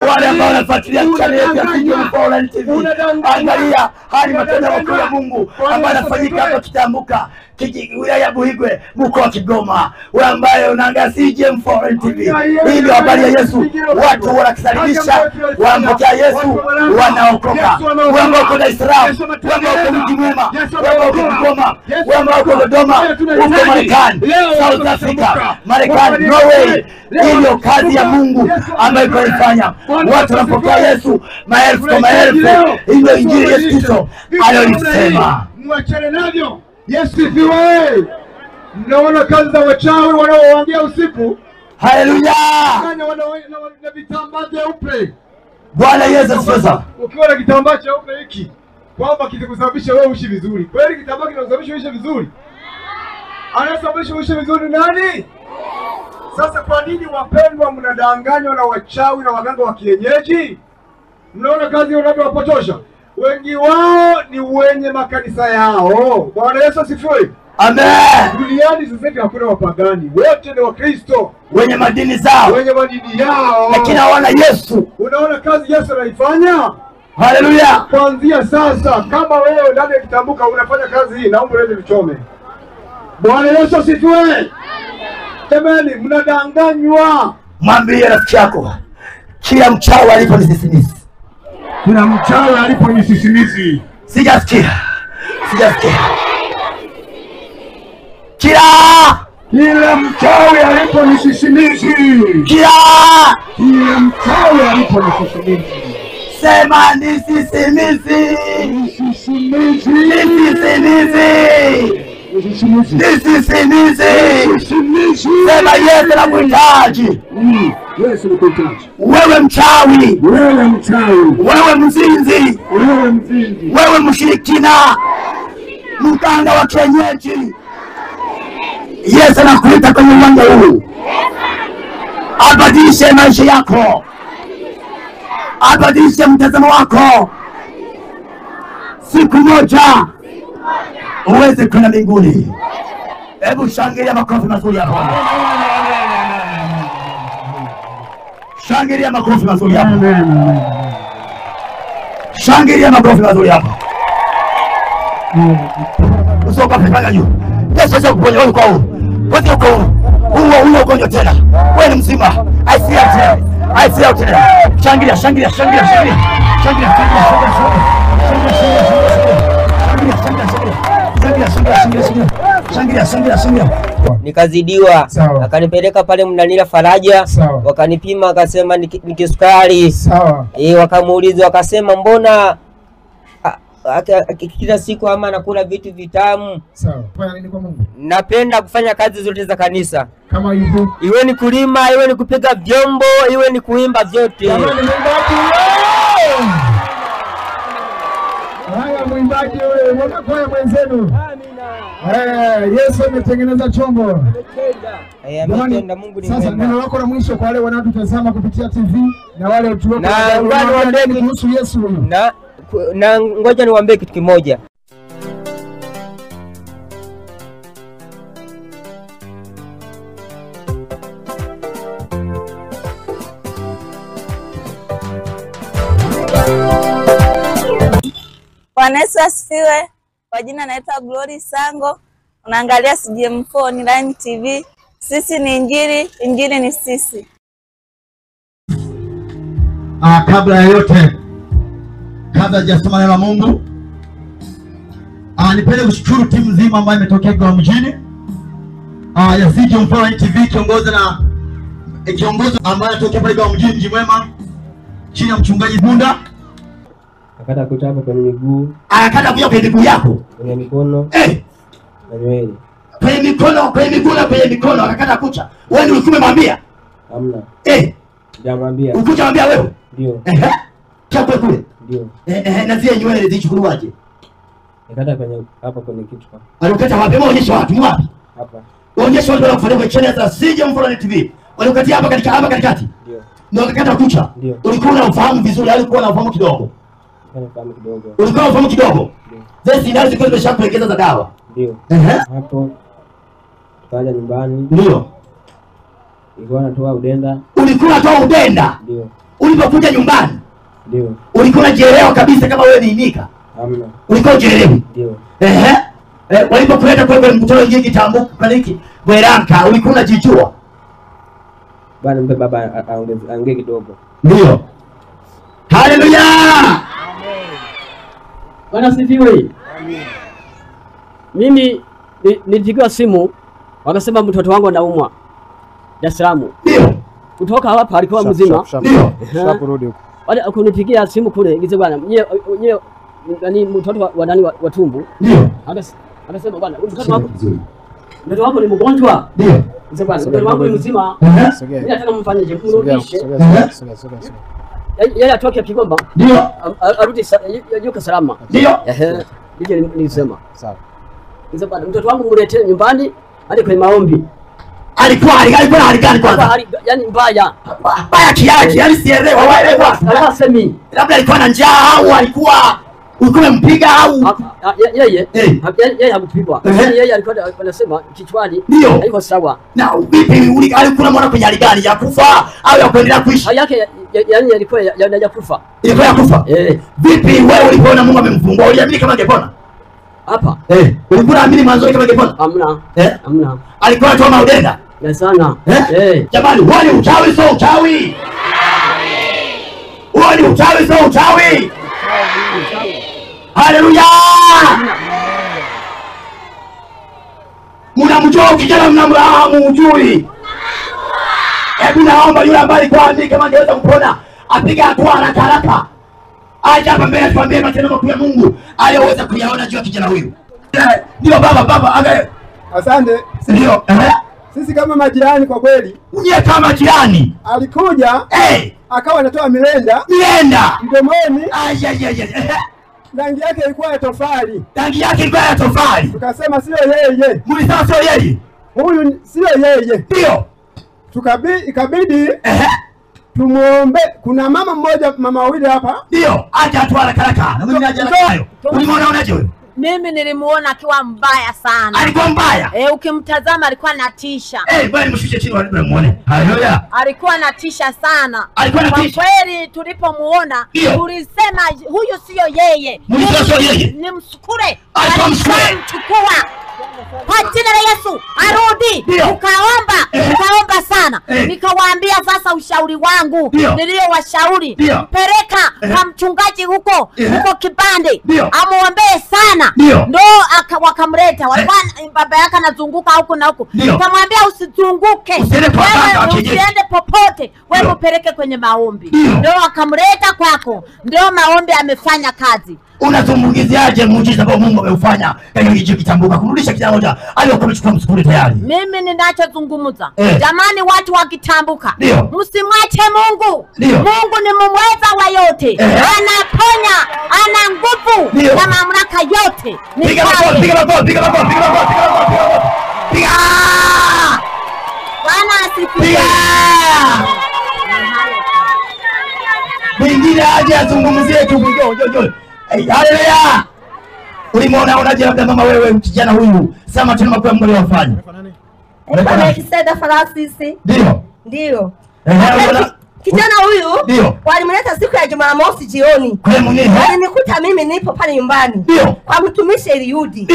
Wale ambao wanafuatilia channel yetu ya CGM Online TV, angalia hali matendo makuu ya Mungu ambayo yanafanyika hapa Kitambuka, wilaya ya Buhigwe, mkoa wa Kigoma. Wewe ambaye unaangalia CGM Online TV, hii ndio habari ya Yesu. Watu wanakisalimisha, wanampokea Yesu, wanaokoka. Wewe ambao uko Dar es Salaam, wewe ambao uko Mji Mwema, wewe ambao uko Kigoma, wewe ambao uko Dodoma, uko Marekani, South Africa, Marekani, Norway, hii ndio kazi ya Mungu ambayo tunaifanya. Watu wanapokea Yesu maelfu kwa maelfu. Hii ndio injili Yesu Kristo aliyosema. Mwachane navyo. Yesu sifiwe. Mnaona kazi za wachawi wanaoongea usiku. Haleluya. Na vitambaa vyeupe. Bwana Yesu asifiwe. Ukiwa na kitambaa cheupe hiki, kwamba kitakusababisha wewe uishi vizuri. Kweli kitambaa kinakusababisha uishi vizuri? Anasababisha uishi vizuri nani? Sasa kwa nini wapendwa mnadanganywa na wachawi na waganga wa kienyeji? Mnaona kazi wanavyowapotosha. Wengi wao ni wenye makanisa yao. Bwana Yesu asifiwe. Amen. Duniani sasa hivi hakuna wapagani, wote ni Wakristo wenye madini zao, wenye madini yao, lakini hawana Yesu. Unaona kazi Yesu anaifanya? Haleluya. Kuanzia sasa, kama wewe ndani ya Kitambuka unafanya kazi hii, naomba uweze kuchome. Bwana Yesu asifiwe. Jamani, mnadanganywa. Mwambie rafiki yako, kila mchawi alipo ni sisimizi. Kila mchawi alipo ni sisimizi. Sijasikia. Kila mchawi alipo ni sisimizi. Kila mchawi alipo ni sisimizi. Sema ni sisimizi. Sema Yesu anakuhitaji. Yesu anakuhitaji. Wewe mchawi, wewe mzinzi, wewe mshirikina, mganga wa kienyeji, Yesu anakuita kwenye uwanja huu. Abadilishe maisha yako, abadilishe mtazamo wako. Siku moja uweze kwenda mbinguni. Hebu shangilia makofi mazuri hapo. Shangilia makofi mazuri hapo. Shangilia makofi mazuri hapo. Usoka pepanga juu. Yesu atakuponya wewe kwa huo. Wote uko huo ugonjwa tena. Wewe ni mzima. I see out tena. Shangilia. Nikazidiwa, akanipeleka pale Mnanira Faraja, wakanipima akasema ni kisukari. Wakamuuliza wakasema mbona kila siku ama nakula vitu vitamu. Fanya nini kwa Mungu? Napenda kufanya kazi zote za kanisa. Kama hivyo. Iwe ni kulima, iwe ni kupiga vyombo, iwe ni kuimba vyote. Haya mwimbaji wewe, mwakoya mwenzenu. Amina. Yesu ametengeneza chombo. Ametenda. Mungu ni mwema. Sasa neno lako la mwisho kwa wale wanaotutazama kupitia TV na wale tuwako na kuhusu Yesu huyu. Na ngoja niwaambie kitu kimoja. Bwana Yesu asifiwe. Kwa jina naitwa Glory Sango. Unaangalia CGM Online TV. Sisi ni injili, injili ni sisi. Kabla ya yote, kabla hajasoma neno la Mungu, nipende kushukuru timu nzima ambayo imetokea kwa mjini. Ya CGM Online TV kiongozi ambaye anatokea pale kwa mjini Mji Mwema chini ya mchungaji Bunda. Akata kucha hapo kwenye miguu. Akata kuja kwenye miguu yako. Kwenye mikono. Na nywele. Kwenye mikono akakata kucha. Wewe ndio umemwambia? Hamna. Jamwambia. Ukuja mwambia wewe? Ndio. Chapa kule. Ndio. Na zile nywele zichukuliwaje? Akata kwenye hapa kwenye kichwa. Alikata wapi? Muonyeshe watu wapi? Hapa. Onyesha watu wanafuatilia kwa channel za CGM Online TV. Walikatia hapa katikati. Ndio. Ndio akakata kucha. Ulikuwa unafahamu vizuri, alikuwa unafahamu kidogo. Ulikuwa unafahamu kidogo. Zesi ndio zilikuwa zimeshakuelekeza za dawa. Ndio. Hapo tukaja nyumbani. Ndio. Ulikuwa unatoa udenda. Ulikuwa unatoa udenda? Ndio. Ulipokuja nyumbani Ndio. ulikuwa unajielewa kabisa kama wewe ni Mika? Hamna. Ulikuwa ujielewi? Ndio. Walipokuleta kwa mkutano nyingi tambuka kaniki Bweranka ulikuwa unajijua? Bwana mpe baba aongee kidogo. Ndio. Haleluya. Amen. Bwana sifiwe. Amen. Mimi nilipigiwa simu wakasema mtoto wangu anaumwa Dar es Salaam. Ndio. Kutoka hapa alikuwa mzima. Ndio. Kurudi huko. Wale akunipigia simu kule ngize bwana. Yeye nani mtoto wa nani wa tumbo. Ndio. Akasema bwana mtoto wako ni mgonjwa. Ndio. Ngize bwana mtoto wako ni mzima. Mimi nataka mfanyeje? Mrudishe. Yeye atoke Kigoma. Ndio. Arudi yuko salama. Ndio. Nije nilisema. Sawa. Ngize bwana mtoto wangu mletee nyumbani hadi kwa maombi. Alikuwa hali gani kwanza? Yaani mbaya kiasi, yaani sielewa waelewa. Anasemi labda alikuwa na njaa au ulikuwa umempiga au yeye hakupigwa. Yeye alikuwa anasema kichwani haiko sawa. Na vipi alikuwa mwana kwenye hali gani ya kufa au ya kuendelea kuishi? Yake yaani alikuwa ya kufa. Ilikuwa ya kufa? Vipi wewe ulipoona Mungu amemfungua uliamini kama angepona? Hapa. Ulikuwa unaamini mwanzo kama angepona? Hamna. Hamna. Alikuwa anatoa maudenda? Ya sana. Jamani, wewe ni uchawi sio uchawi? Wewe ni uchawi sio uchawi? Haleluya! Mnamjua kijana mnamjui? Hebu naomba yule ambaye alikuwa andika kama angeweza kupona, apiga hatua haraka haraka. Aje hapa mbele tuambie matendo makuu ya Mungu aliyoweza kuyaona juu ya kijana huyu. Ndio baba, Asante. Ndio. Sisi kama majirani kwa kweli. Unye kama jirani. Alikuja. Akawa anatoa milenda. Mdomoni. Rangi yake ilikuwa ya tofali. Tukasema sio yeye. Mlisema sio yeye. Huyu sio yeye. Ndio. Ikabidi tumuombe. Kuna mama wawili hapa. Ndio. Aje atwala karaka. Na mimi naje nayo. Unaonaje wewe? Mimi nilimuona akiwa mbaya sana. Alikuwa mbaya? Ukimtazama alikuwa anatisha. Bwana mshushe chini wale muone. Haleluya. Alikuwa anatisha sana. Kwa kweli tulipomuona tulisema huyu sio yeye. Ni msukure. Alikuwa msukure. Chukua. Kwa jina la Yesu arudi. Ukaomba sana. Nikawaambia sasa ushauri wangu niliyowashauri. Peleka kwa mchungaji huko Kibande. Amuombee sana. Ndo wakamleta. Walikuwa baba yake anazunguka huko na huko. Nikamwambia usizunguke. Usiende popote. Wewe upeleke kwenye maombi. Ndo wakamleta kwako. Ndio maombi amefanya kazi. Unazungumziaje muujiza ambao Mungu ameufanya katika kijiji kitambuka kumrudisha kijana mmoja aliyokuwa amechukua msukuri tayari? Mimi ninachozungumza jamani, watu wakitambuka msimwache Mungu. Mungu ni muweza wa yote. Anaponya, ana nguvu na mamlaka yote. Piga makofi. Bwana asifiwe. Mwingine aje azungumzie tu njoo. Haleluya. Ulimuona unaje labda mama wewe kijana huyu? Sema tena makuu Mungu aliyofanya. Bwana Kiseda Francis. Ndio. Kijana huyu walimleta siku ya Jumamosi jioni. Walinikuta mimi nipo pale nyumbani kwa mtumishi Eliudi.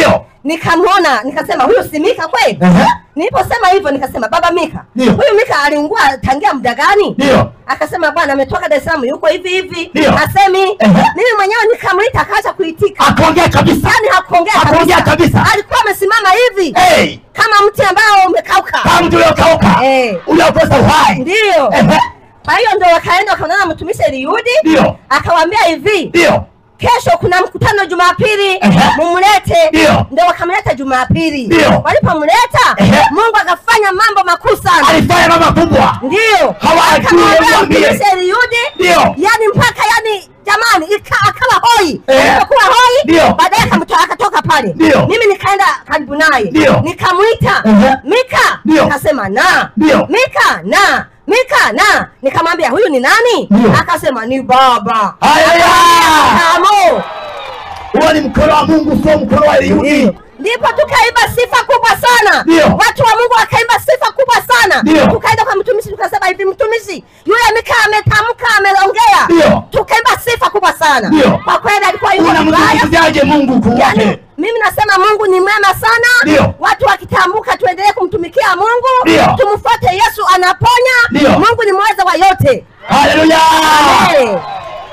Nikamwona nikasema huyu si Mika kweli? Niliposema hivyo nikasema baba Mika. Huyu Mika aliungua tangia muda gani? Akasema bwana ametoka Dar es Salaam yuko hivi. Asemi mimi mwenyewe nikamlita akaacha kuitika. Akaongea kabisa. Yaani hakuongea kabisa. Alikuwa amesimama hivi. Kama mti ambao umekauka. Kama mti uliokauka. Uliokosa uhai. Ndio. Kwa hiyo ndio wakaenda wakaonana mtumishi Eliudi. Akawaambia hivi. Kesho kuna mkutano Jumapili, mumlete. Ndio wakamleta Jumapili. Walipomleta Mungu akafanya mambo makuu sana. Alifanya mambo makubwa. Ndio. Hawajui Eliudi. Yaani mpaka jamani akawa hoi. Alipokuwa hoi baadaye akatoka pale. Mimi nikaenda karibu naye. Nikamuita Mika. Akasema Mika na nikamwambia huyu ni nani? Akasema ni baba. Huo ni mkono wa Mungu, sio mkono wa Eliudi. ndipo tukaimba sifa kubwa sana. Watu wa Mungu wakaimba sifa kubwa sana. Tukaenda kwa mtumishi tukasema hivi, mtumishi yule Mika ametamka, ameongea. Tukaimba sifa kubwa sana. Kwa kweli alikuwa yuko unamtumikiaje Mungu kwa yani, mimi nasema Mungu ni mwema sana. Watu wakitambuka tuendelee kumtumikia Mungu. Tumfuate Yesu, anaponya. Mungu ni mweza wa yote. Haleluya.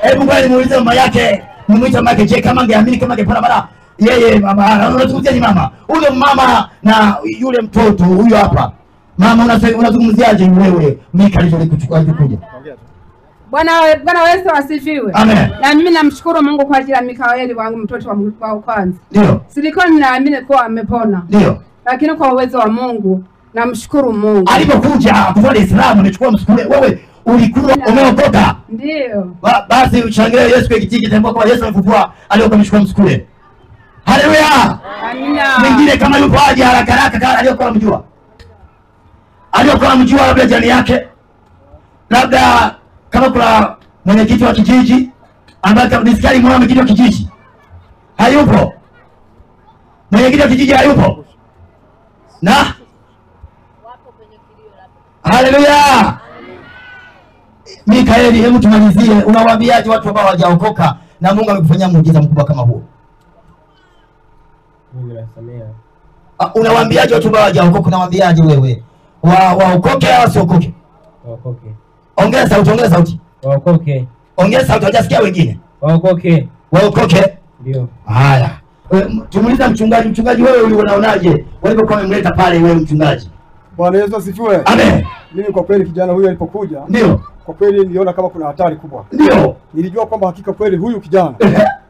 Hebu ngoja nimuulize mama yake. Nimuite mama yake, je, kama angeamini kama angepona mara yeye mama, unazungumziaje mama? Ule mama na yule mtoto huyo hapa. Mama unazungumziaje wewe Mika alichokuchukua kuja? Bwana Yesu asifiwe. Amen. Na mimi namshukuru Mungu kwa ajili ya Mikaeli wangu, mtoto wa kwanza. Ndio. Silikuwa ninaamini kuwa amepona. Ndio. Lakini kwa uwezo wa Mungu namshukuru Mungu. Alipokuja kutoka Islamu amechukua msukule, wewe ulikuwa umeokoka? Ndio. Basi ushangilie Yesu kwa kitiki tambua kwa Yesu amefufua aliyokuwa amechukua msukule. Haleluya. Amina. Mwingine kama yupo aje haraka haraka kama aliyokuwa mjua. Aliyokuwa mjua labda jani yake. Labda kama kuna mwenyekiti wa kijiji ambaye nisikali mwana mwenyekiti wa kijiji. Hayupo. Mwenyekiti wa kijiji hayupo. Na haleluya. Mikaeli, hebu tumalizie. Unawaambiaje watu ambao hawajaokoka na Mungu amekufanyia muujiza mkubwa kama huo? Mungu anasamea. Unawaambiaje watu ambao hawajaokoka? Unawaambiaje wewe? Waokoke au wasiokoke? Waokoke. Ongea sauti, ongea sauti. Waokoke. Ongea sauti, hajasikia wengine. Waokoke. Waokoke? Ndio. Haya. Tumuuliza mchungaji, mchungaji wewe unaonaje walipokuwa wamemleta pale wewe mchungaji? Bwana Yesu asifiwe. Amen. Mimi kwa kweli kijana huyu alipokuja, ndio, kwa kweli niliona kama kuna hatari kubwa. Ndio. Nilijua kwamba hakika kweli huyu kijana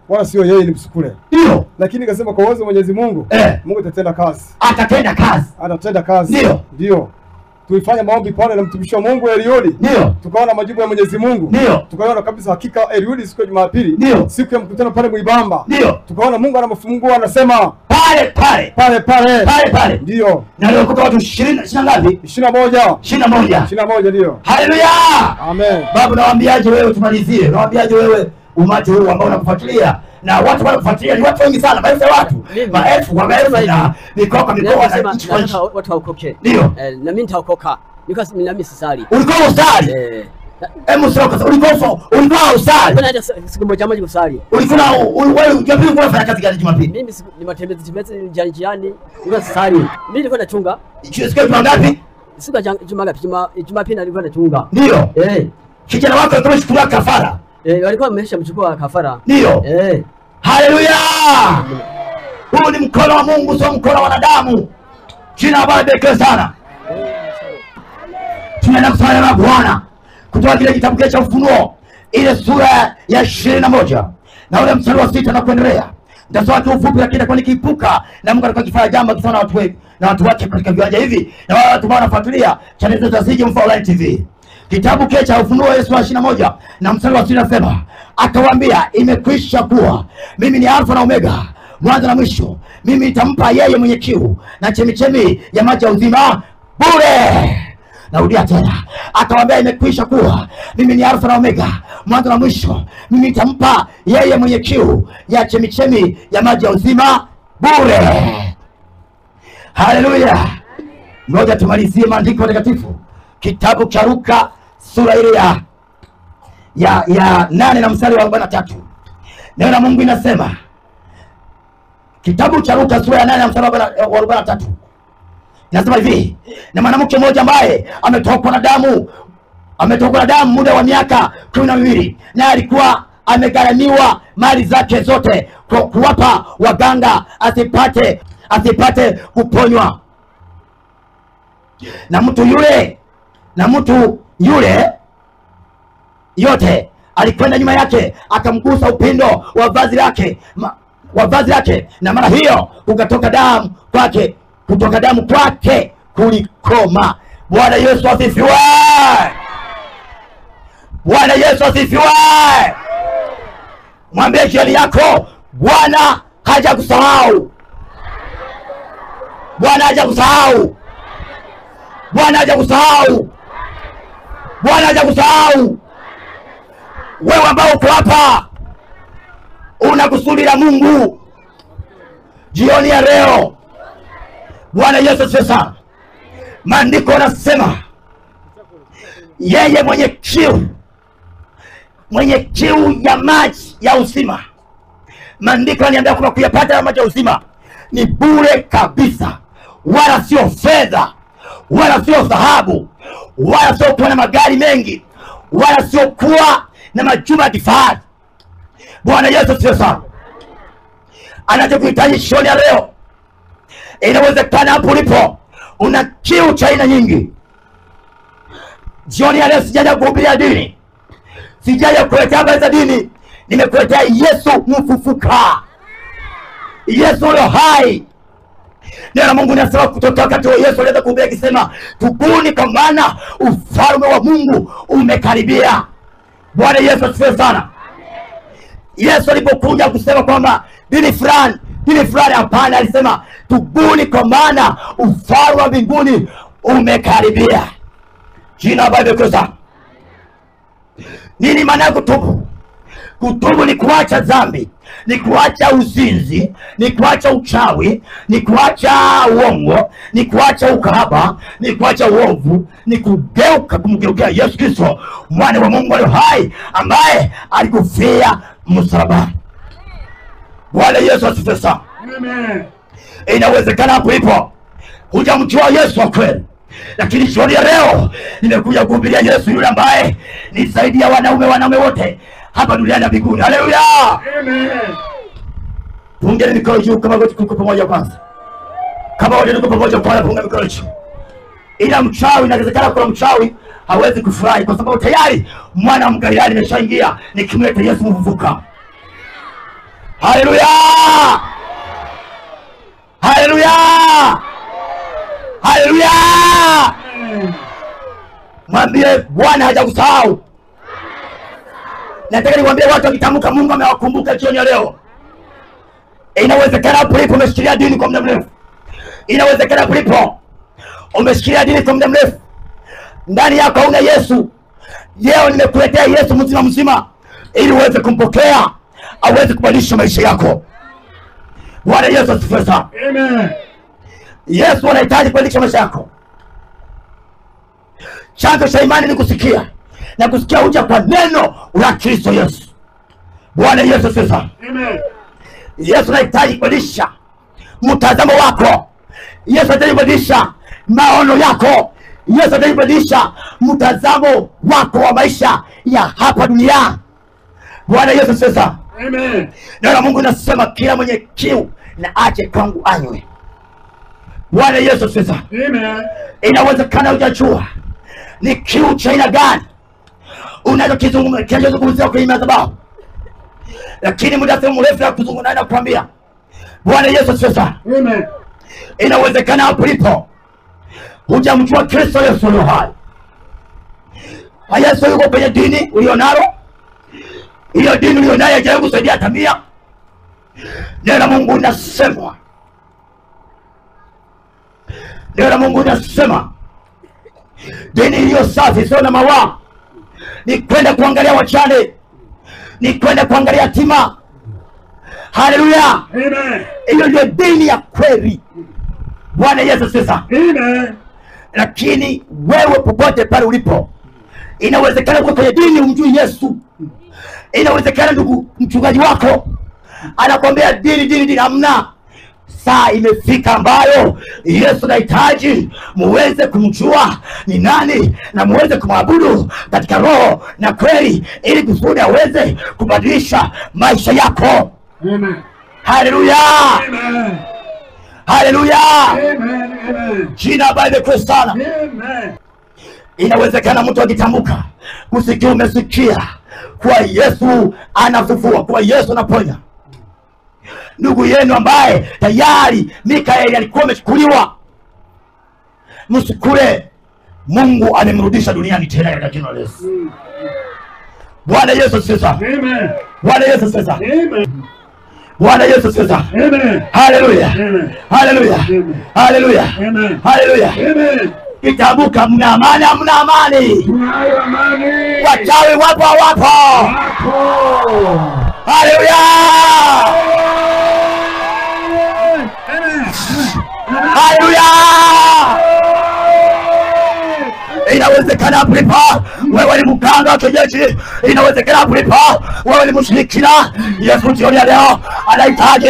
wala sio yeye ni msukule. Ndio. Lakini nikasema kwa uwezo wa Mwenyezi Mungu, Mungu atatenda kazi. Atatenda kazi. Atatenda kazi. Ndio. Ndio. Tulifanya maombi pale na mtumishi wa Mungu Eliudi. Ndio. Tukaona majibu ya Mwenyezi Mungu. Ndio. Tukaona kabisa hakika Eliudi siku ya Jumapili. Ndio. Siku ya mkutano pale Mwibamba. Ndio. Tukaona Mungu anamfungua, anasema pale. Ndio. Na leo kutoka watu 20 ngapi? 21 ndio. Haleluya. Amen. Baba, nawaambiaje wewe tumalizie? Nawaambiaje wewe umati huu ambao unakufuatilia? Na watu wanakufuatilia ni watu wengi sana, maelfu ya watu. Maelfu na mikoa na nchi kwa nchi. Watu waokoke. Ndio. Na mimi nitaokoka. Niko mimi sisali. Ulikuwa usali? Hebu sasa ulikuwa usali. Bwana siku moja kusali. Ulikuwa wewe Jumapili unafanya kazi gani Jumapili? Mimi ni matembezi njiani. Nilikuwa sisali. Mimi nilikuwa nachunga. Siku ngapi? Siku Jumapili nilikuwa nachunga. Ndio. Kijana wako alikuwa amechukua kafara. Walikuwa wameshamchukua kafara. Ndio. Haleluya. Huu ni mkono wa Mungu, sio mkono wa wanadamu. Jina la Bwana libarikiwe sana. Tunaenda kusali na Bwana kutoka kile kitabu cha Ufunuo ile sura ya 21 na ule mstari wa 6 na kuendelea. Nitasoma tu ufupi, lakini kwa nikiipuka na Mungu alikuwa akifanya jambo akisema na watu wengi na watu wake katika viwanja hivi na wale watu ambao wanafuatilia channel zetu za CGM Online TV. Kitabu kile cha Ufunuo ile sura 21 na mstari wa 6 nasema, akawaambia imekwisha kuwa mimi ni Alfa na Omega, mwanzo na mwisho. Mimi nitampa yeye mwenye kiu na chemichemi ya maji ya uzima bure. Narudia tena, akawaambia imekwisha kuwa mimi ni Alfa na Omega, mwanzo na mwisho. Mimi nitampa yeye mwenye kiu ya chemichemi ya maji ya uzima bure. Haleluya. Ngoja tumalizie maandiko matakatifu. Kitabu cha Luka sura ile ya 8 na mstari wa 43. Neno la Mungu inasema, kitabu cha Luka sura ya 8 na mstari wa 43. Inasema hivi, na mwanamke mmoja ambaye ametokwa na damu muda wa miaka 12, na alikuwa amegharamiwa mali zake zote kuwapa waganga asipate kuponywa. Na mtu yule yote alikwenda nyuma yake akamgusa upindo wa vazi lake, na mara hiyo kutoka damu kwake kulikoma. Bwana Yesu asifiwe. Bwana Yesu asifiwe. Mwambie jirani yako, Bwana hajakusahau. Bwana hajakusahau. Bwana hajakusahau. Bwana hajakusahau. Wewe ambao uko hapa una kusudi la Mungu. jioni ya leo. Bwana Yesu asifiwe sana. Maandiko yanasema yeye mwenye kiu ya maji ya uzima. Maandiko yaniambia kwamba kuyapata maji ya uzima ni bure kabisa, wala sio fedha, wala sio dhahabu, wala sio kuwa na magari mengi, wala sio kuwa na majumba ya kifahari. Bwana Yesu asifiwe sana. Anachokuhitaji jioni ya leo, inawezekana hapo ulipo una kiu cha aina nyingi. Jioni ya leo sijaja kuhubiria dini, sijaja kuletea habari za dini, nimekuletea Yesu mfufuka, Yesu leo hai. Neno la Mungu linasema kutoka wakati wa Yesu aliweza kuhubiri akisema, tubuni kwa maana ufalme wa Mungu umekaribia. Bwana Yesu asifiwe sana. Yesu alipokuja kusema kwamba dini fulani, hapana, alisema tubuni kwa maana ufalme wa mbinguni umekaribia. Jina la Bwana sana. Nini maana ya kutubu? Kutubu ni kuacha dhambi, ni kuacha uzinzi, ni kuacha uchawi, ni kuacha uongo, ni kuacha ukahaba, ni kuacha uovu, ni kugeuka kumgeukia Yesu Kristo, mwana wa Mungu aliye hai, ambaye alikufia msalabani. Bwana Yesu asifiwe sana. Amen. Inawezekana hapo ipo hujamjua Yesu wa kweli, lakini jioni ya leo nimekuja kuhubiria Yesu yule ambaye ni zaidi ya wanaume wote hapa duniani na mbinguni. Haleluya. Amen. Pungeni mikono juu kama wote tuko pamoja kwanza. Kama wote tuko pamoja kwa punga mikono juu. Ila mchawi, inawezekana kwa mchawi hawezi kufurahi kwa sababu tayari mwana wa Mgalilaya nimeshaingia nikimleta Yesu mfufuka. Haleluya. Haleluya. Haleluya. Mwambie Bwana hajakusahau. Nataka niwaambie watu wakitamka Mungu amewakumbuka jioni ya leo. Inawezekana hapo ulipo umeshikilia dini kwa muda mrefu. Inawezekana hapo ulipo umeshikilia dini kwa muda mrefu. Ndani yako hauna Yesu. Leo nimekuletea Yesu mzima ili uweze kumpokea, aweze kubadilisha maisha yako. Bwana Yesu asifiwe sana. Amen. Yesu anahitaji kubadilisha maisha yako. Chanzo cha imani ni kusikia, na kusikia huja kwa neno la Kristo Yesu. Bwana Yesu asifiwe sana. Amen. Yesu anahitaji kubadilisha mtazamo wako. Yesu anahitaji kubadilisha maono yako. Yesu anahitaji kubadilisha mtazamo wako wa maisha ya hapa duniani. Bwana Yesu asifiwe sana. Amen. Neno la Mungu linasema kila mwenye kiu na aje kwangu anywe. Bwana Yesu asifiwe sana. Amen. Inawezekana hujajua ni kiu cha aina gani unachokizungumzia kwenye madhabahu, lakini muda si mrefu ya kuzungumza na kukwambia Bwana Yesu asifiwe sana. Amen. Inawezekana hapo ulipo hujamjua Kristo Yesu aliye hai. Yesu yuko kwenye dini ulionalo. Hiyo dini ulionayo haijawahi kusaidia tabia. Neno la Mungu linasema, neno la Mungu linasema dini iliyo safi sio na mawaa ni kwenda kuangalia wachane, ni kwenda kuangalia yatima. Haleluya. Amen. Hiyo ndio dini ya kweli. Bwana Yesu sasa. Amen. Lakini wewe popote pale ulipo, inawezekana uko kwenye dini umjui Yesu. Inawezekana ndugu mchungaji wako anakwambia dini hamna. Saa imefika ambayo Yesu anahitaji muweze kumjua ni nani na muweze kumwabudu katika roho na kweli, ili kusudi aweze kubadilisha maisha yako. Amen. Haleluya. Amen. Haleluya. Amen. Amen. Jina Baba kwa sana. Amen. Inawezekana mtu akitamka usikie umesikia kwa Yesu anafufua, kwa Yesu anaponya. Ndugu yenu ambaye tayari Mikaeli alikuwa amechukuliwa, msikule, Mungu amemrudisha duniani tena katika jina la Yesu. Bwana Yesu asifiwe. Amen. Bwana Yesu asifiwe. Amen. Bwana Yesu asifiwe. Amen. Haleluya. Amen. Haleluya. Haleluya. Amen. Haleluya. Amen. Kitabuka mna amani, mna amani. Tunayo amani. Wachawi wapo wapo. Wapo. Haleluya. Inawezekana kulipa. Wewe ni mganga wa kienyeji, inawezekana kulipa. Wewe ni mshirikina. Yesu jioni ya leo anahitaji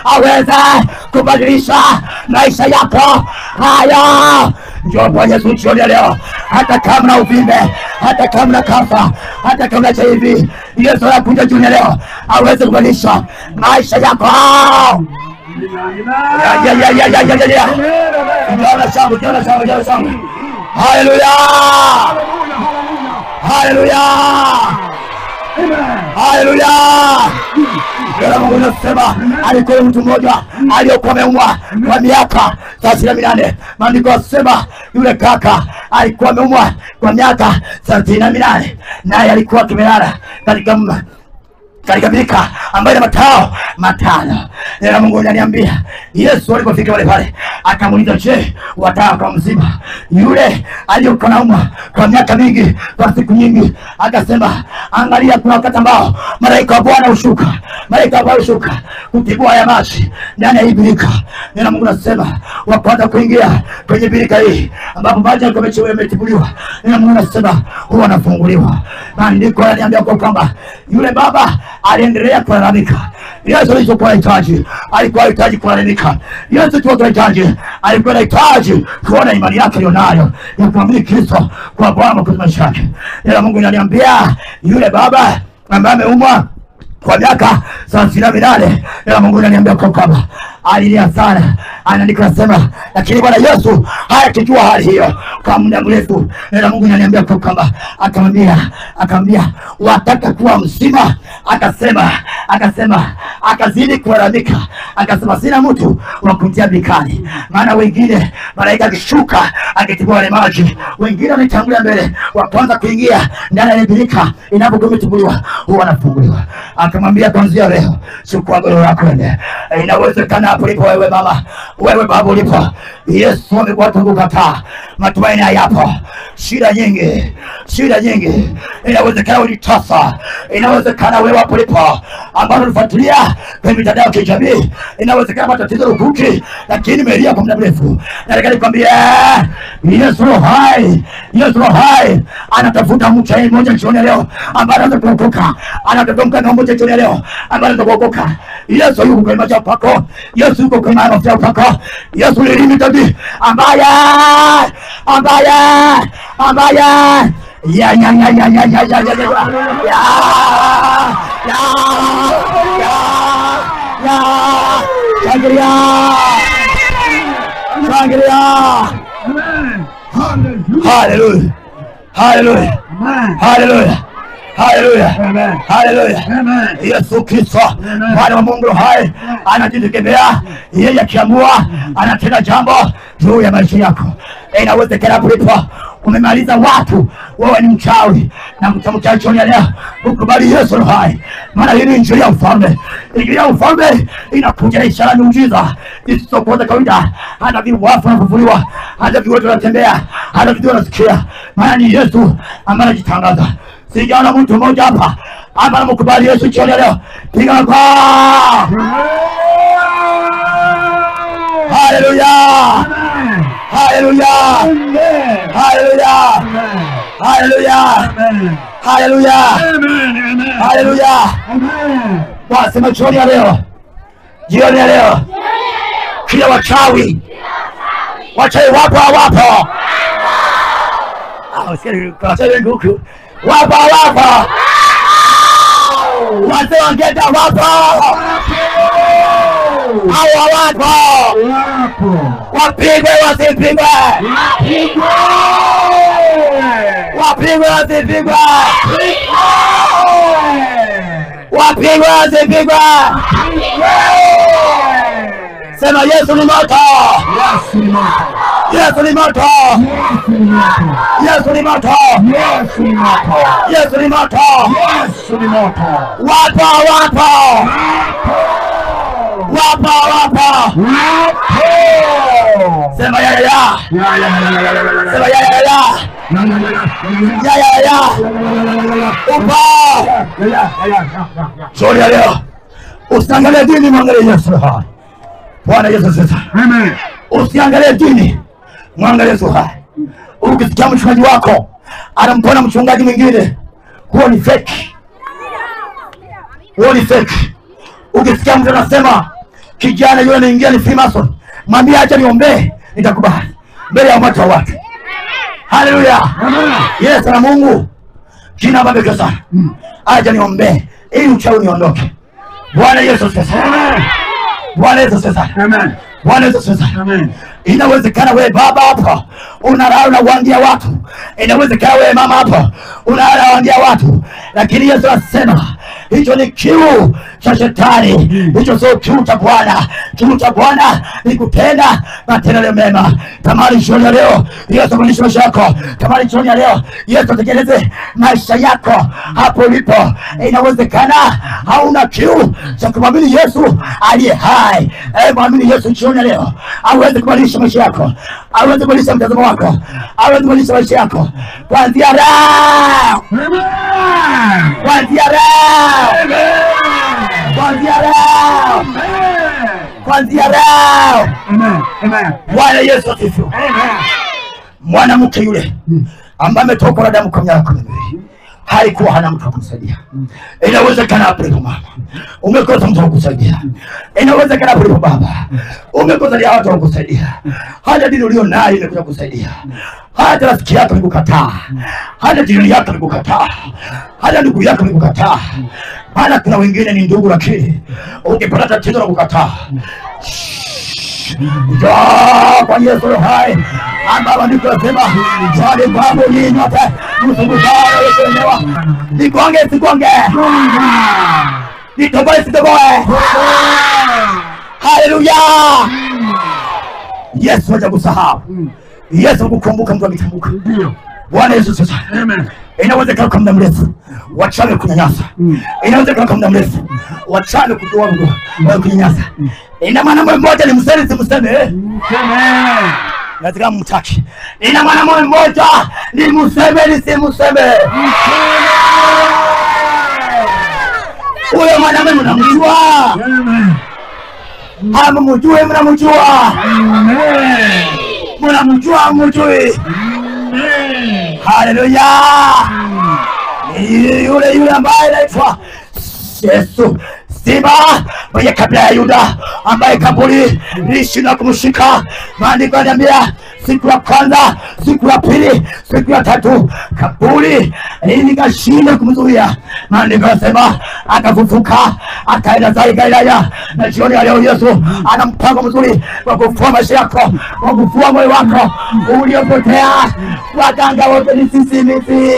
aweze kubadilisha maisha yako. Haya, njoo kwa Yesu jioni ya leo. Hata kama na uvimbe, hata kama na kansa, hata kama na HIV, Yesu anakuja jioni ya leo aweze kubadilisha maisha yako. Haleluya! Haleluya! Haleluya! Mungu anasema alikuwa mtu mmoja aliyokuwa ameumwa kwa miaka 38. Maandiko yanasema yule kaka alikuwa ameumwa kwa miaka 38, naye alikuwa kimelala katika birika ambayo ina matao matano. Na Mungu ananiambia Yesu alipofika wale pale akamuuliza, je, wataka kwa mzima? Yule aliyokuwa anaumwa kwa miaka mingi, kwa siku nyingi, akasema angalia, kuna wakati ambao malaika wa Bwana hushuka, malaika wa Bwana hushuka kutibua ya maji ndani ya hii birika. Na Mungu anasema wa kwanza kuingia kwenye birika hii ambapo maji yametibuliwa, na Mungu anasema huwa anafunguliwa. Maandiko yananiambia kwa kwamba yule baba aliendelea kulalamika. Yesu alichokuwa anahitaji, alikuwa anahitaji kulalamika. Yesu alichokuwa anahitaji, alikuwa anahitaji kuona imani yake aliyonayo ya kuamini Kristo kwa Bwana kwa maisha yake. Na Mungu ananiambia yule baba ambaye ameumwa kwa miaka 38, na Mungu ananiambia kwa kwamba alilia sana. Anaandika nasema, lakini Bwana Yesu hayakijua hali hiyo kwa muda mrefu. Na Mungu ananiambia kwa kwamba akamwambia wataka kuwa mzima? Akazidi kulalamika, akasema sina mtu wa kutia bikani. Maana wengine malaika akishuka akitibua wale maji, wengine wanatangulia mbele, wa kwanza kuingia ndani ya birika inapokuwa imetibuliwa huwa wanafunguliwa. Akamwambia kuanzia leo chukua godoro lako ende. Inawezekana hapo ulipo wewe mama, wewe baba ulipo, Yesu amekuwa kukataa, matumaini hayapo, shida nyingi. Inawezekana ulitasa, inawezekana wewe hapo ulipo ambao unafuatilia kwenye mitandao ya kijamii, inawezekana matatizo rukuki, lakini umelia kwa muda mrefu. Nataka nikwambie Yesu hai anatafuta mtu mmoja jioni leo ambaye anaweza kuokoka, anatafuta mtu mmoja jioni leo ambaye anaweza kuokoka. Yesu yuko kwenye maisha yako, Yesu yuko kwenye maisha yako. Yesu ni limited ambaye Shangilia. Hallelujah. Hallelujah. Hallelujah. Hallelujah. Hallelujah. Yesu Kristo Mwana wa Mungu hai anajitegemea. Yeye akiamua anatenda jambo juu ya maisha yako. Inawezekana kulipa umemaliza watu, wewe ni mchawi, na mtamcha jioni ya leo ukubali Yesu hai. Maana hii ni injili ya ufalme. Injili ya ufalme inakuja na ishara miujiza isiyokuwa kawaida. Hata vitu wafu wanafufuliwa, hata vitu wanatembea, hata vitu wanasikia. Maana ni Yesu ambaye anajitangaza. Sijaona mtu mmoja hapa ambaye anamkubali Yesu jioni ya leo. Piga kwa Hallelujah. Hallelujah. Hallelujah. Hallelujah. Hallelujah. Hallelujah. Wasema jioni ya leo. Jioni ya leo. Kila wachawi wapo. Wapo. Wazee wangeta wapo. Hawa wapo. Wapigwe wasipigwe. Wapigwe wasipigwe. Wapigwe wasipigwe. Sema Yesu ni moto. Yesu ni moto. Yesu ni moto. Yesu ni moto. Wapo. Sema ya. Sema ya. Upa. Jioni ya leo usiangalie dini, mwangalie Yesu hai. Bwana Yesu sasa. Amen. Usiangalie dini, mwangalie Yesu hai. Ukisikia mchungaji wako anampona mchungaji mwingine, huo ni fake. Huo ni fake. Ukisikia mtu anasema kijana yule anaingia ni Freemason, mwambie acha niombee, nitakubali mbele ya watu wa watu. Haleluya. Yes, na Mungu jina babeke sana. Acha niombee ili uchawi niondoke. Bwana Yesu asifiwe. Amen. Bwana Yesu asifiwe. Amen. Bwana Yesu asifiwe. Amen. Inawezekana wewe baba hapa unalala unawaambia watu, inawezekana wewe mama hapa unalala unawaambia watu, lakini Yesu anasema hicho ni kiu cha shetani, hicho sio kiu cha Bwana. Kiu cha Bwana ni kutenda matendo mema. Tamani jioni leo Yesu abadilishe maisha yako. Tamani jioni leo Yesu atekeleze maisha yako hapo ulipo. Inawezekana hauna kiu cha kumwamini Yesu aliye hai. Mwamini Yesu jioni leo aweze kubadilisha maisha yako, aweze kubadilisha mtazamo wako, aweze kubadilisha maisha yako kuanzia leo. Kuanzia leo. Kuanzia leo. Kuanzia leo. Bwana Yesu asifiwe. Mwanamke yule ambaye ametoka na damu kwa miaka 2 haikuwa hana mtu kumsaidia. Inawezekana hapo mama umekosa mtu kumsaidia. Inawezekana hapo baba umekosa watu wa kumsaidia. Hata dini ulio nayo imekuja kusaidia. Hata rafiki yako amekukataa. Hata jirani yako amekukataa. Hata ndugu yako amekukataa. Maana kuna wengine ni ndugu lakini ukipata tatizo la kukataa. Kwa Yesu hai ambao nikosema wale babu ni nyote msunguzana wewe nikonge sikonge nitoboe sitoboe. Haleluya. Yesu hajakusahau. Yesu kukumbuka mtu akikumbuka. Bwana Yesu sasa. Amen. Inawezekana kwa muda mrefu wachawi kunyanyasa. Inawezekana kwa muda mrefu wachawi kutoa nguo na kunyanyasa. Ina maana mmoja ni mseme simseme. Nataka mtaki. Ina maana mmoja ni mseme simseme. Huyo mwanamume mnamjua? Ama mjue mnamjua? Mnamjua mjue? Haleluya. Yule ambaye anaitwa Yesu Simba mwenye kabila ya Yuda ambaye kaburi lishindwa kumshika. Maandiko yananiambia siku ya kwanza, siku ya pili, siku ya tatu kaburi likashindwa kumzuia. Maandiko yanasema akafufuka akaenda zake Galilaya. Na jioni ya leo Yesu ana mpango mzuri wa kufufua maisha yako, wa kufufua moyo wako uliopotea. Waganga wote ni sisi mimi.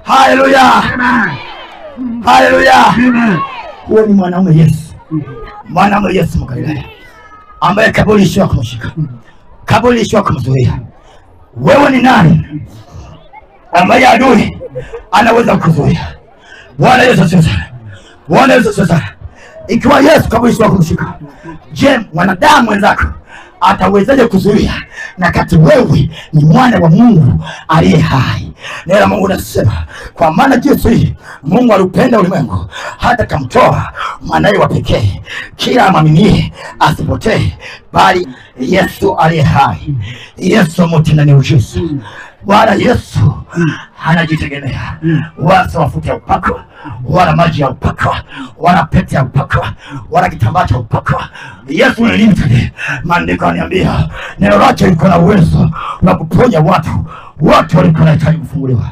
Haleluya. Haleluya. Huyo ni mwanaume Yesu. Mwanaume Yesu Mgalilaya ambaye kaburi sio kumshika, kaburi sio kumzuia. Wewe ni nani ambaye adui anaweza kuzuia? Bwana Yesu asifiwe. Bwana Yesu asifiwe. Ikiwa Yesu kaburi sio kumshika, je, mwanadamu wenzako atawezaje kuzuia na kati wewe ni mwana wa Mungu aliye hai? Neno la Mungu linasema kwa maana jinsi Mungu alipenda ulimwengu hata kamtoa mwanae wa pekee, kila amwaminie asipotee bali Yesu aliye hai. Yesu mtenda miujiza. Bwana Yesu anajitegemea. Wala mafuta ya upako, wala maji ya upako, wala pete ya upako, wala kitambaa cha upako. Yesu ni limited. Maandiko yananiambia neno lake liko na uwezo wa kuponya watu wote walikuwa wanahitaji kufunguliwa.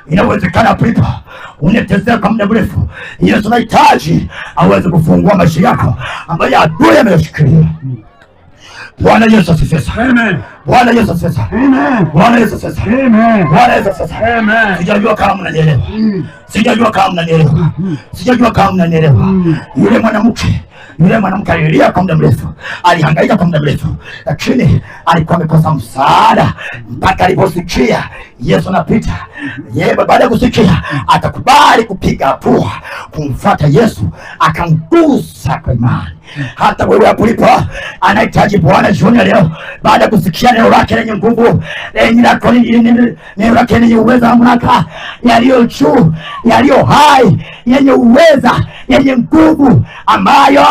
Inawezekana hapo unateseka kwa muda mrefu, Yesu anahitaji aweze kufungua maisha yako ambayo adui ameshikilia. Bwana Yesu asifiwe. Amen. Bwana Yesu asifiwe. Amen. Bwana Yesu asifiwe. Amen. Bwana Yesu asifiwe. Amen. Sijajua kama mnanielewa. Sijajua kama mnanielewa. Sijajua kama mnanielewa. Yule mwanamke alilia kwa muda mrefu, alihangaika kwa muda mrefu, lakini alikuwa amekosa msaada mpaka aliposikia Yesu anapita. Yeye baada ya kusikia akakubali kupiga hatua kumfuata Yesu, akamgusa kwa imani. Hata wewe hapo ulipo anahitaji Bwana jioni leo, baada ya kusikia neno lake lenye nguvu, neno lake lenye uwezo wa mamlaka yaliyo juu, yaliyo hai, yenye uweza, yenye nguvu, ambayo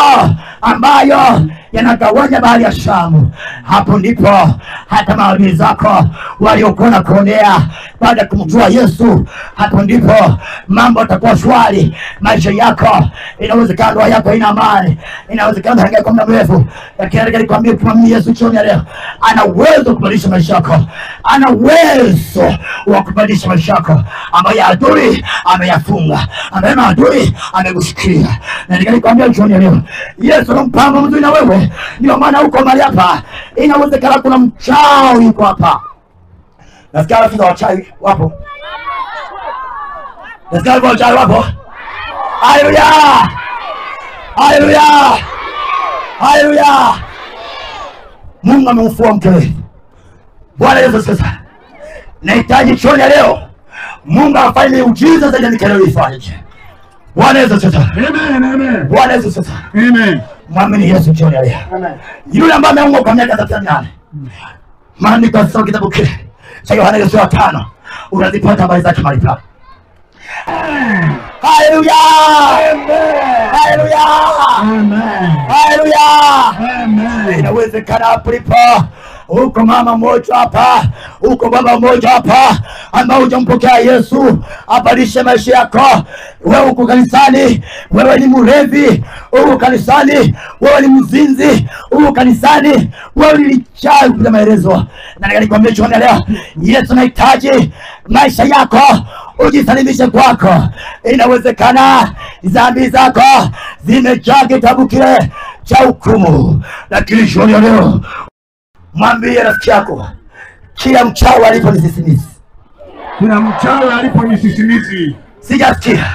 ambayo yanagawanya bahari ya Shamu. Hapo ndipo hata maadui zako waliokuwa na kuonea baada ya kumjua Yesu, hapo ndipo mambo yatakuwa shwari. Maisha yako inawezekana, ndoa yako ina amani, inawezekana hangaika kwa muda mrefu, lakini nataka nikwambie kumwamini Yesu jioni ya leo, ana uwezo kubadilisha maisha yako, ana uwezo wa kubadilisha maisha yako ambayo adui ameyafunga, ambaye maadui amekushikilia. Na nataka nikwambie jioni ya leo, Yesu ana mpango mzuri na wewe. Ndio maana uko mahali hapa. Inawezekana kuna mchawi yuko hapa. Nasikia rafiki wachawi wapo. Nasikia wachawi wapo. Haleluya! Haleluya! Haleluya! Mungu amemfua mke. Bwana Yesu sasa. Nahitaji jioni ya leo Mungu afanye miujiza zaidi ya Mikaeli ifanye. Bwana Yesu sasa. Amen, amen. Bwana Yesu sasa. Amen. Mwamini Yesu jioni ya leo. Amen. Yule ambaye ameungwa kwa miaka 38. Maandiko yanasema kitabu kile cha Yohana sura ya 5 unazipata habari zake mahali pale. Haleluya! Haleluya! Haleluya! Inawezekana hapo lipo uko mama mmoja hapa, uko baba mmoja hapa ambao hujampokea Yesu abadilishe maisha yako. Wewe uko kanisani, wewe ni mlevi, uko kanisani, wewe ni mzinzi, uko kanisani, wewe ni chawi bila maelezo. Na nataka nikwambie jioni leo, Yesu anahitaji maisha yako, ujisalimishe kwako. Inawezekana dhambi zako zimejaa kitabu kile cha hukumu, lakini jioni leo mwambie rafiki yako, kila mchawi alipo ni sisimizi. Kila mchawi alipo ni sisimizi. Sijasikia.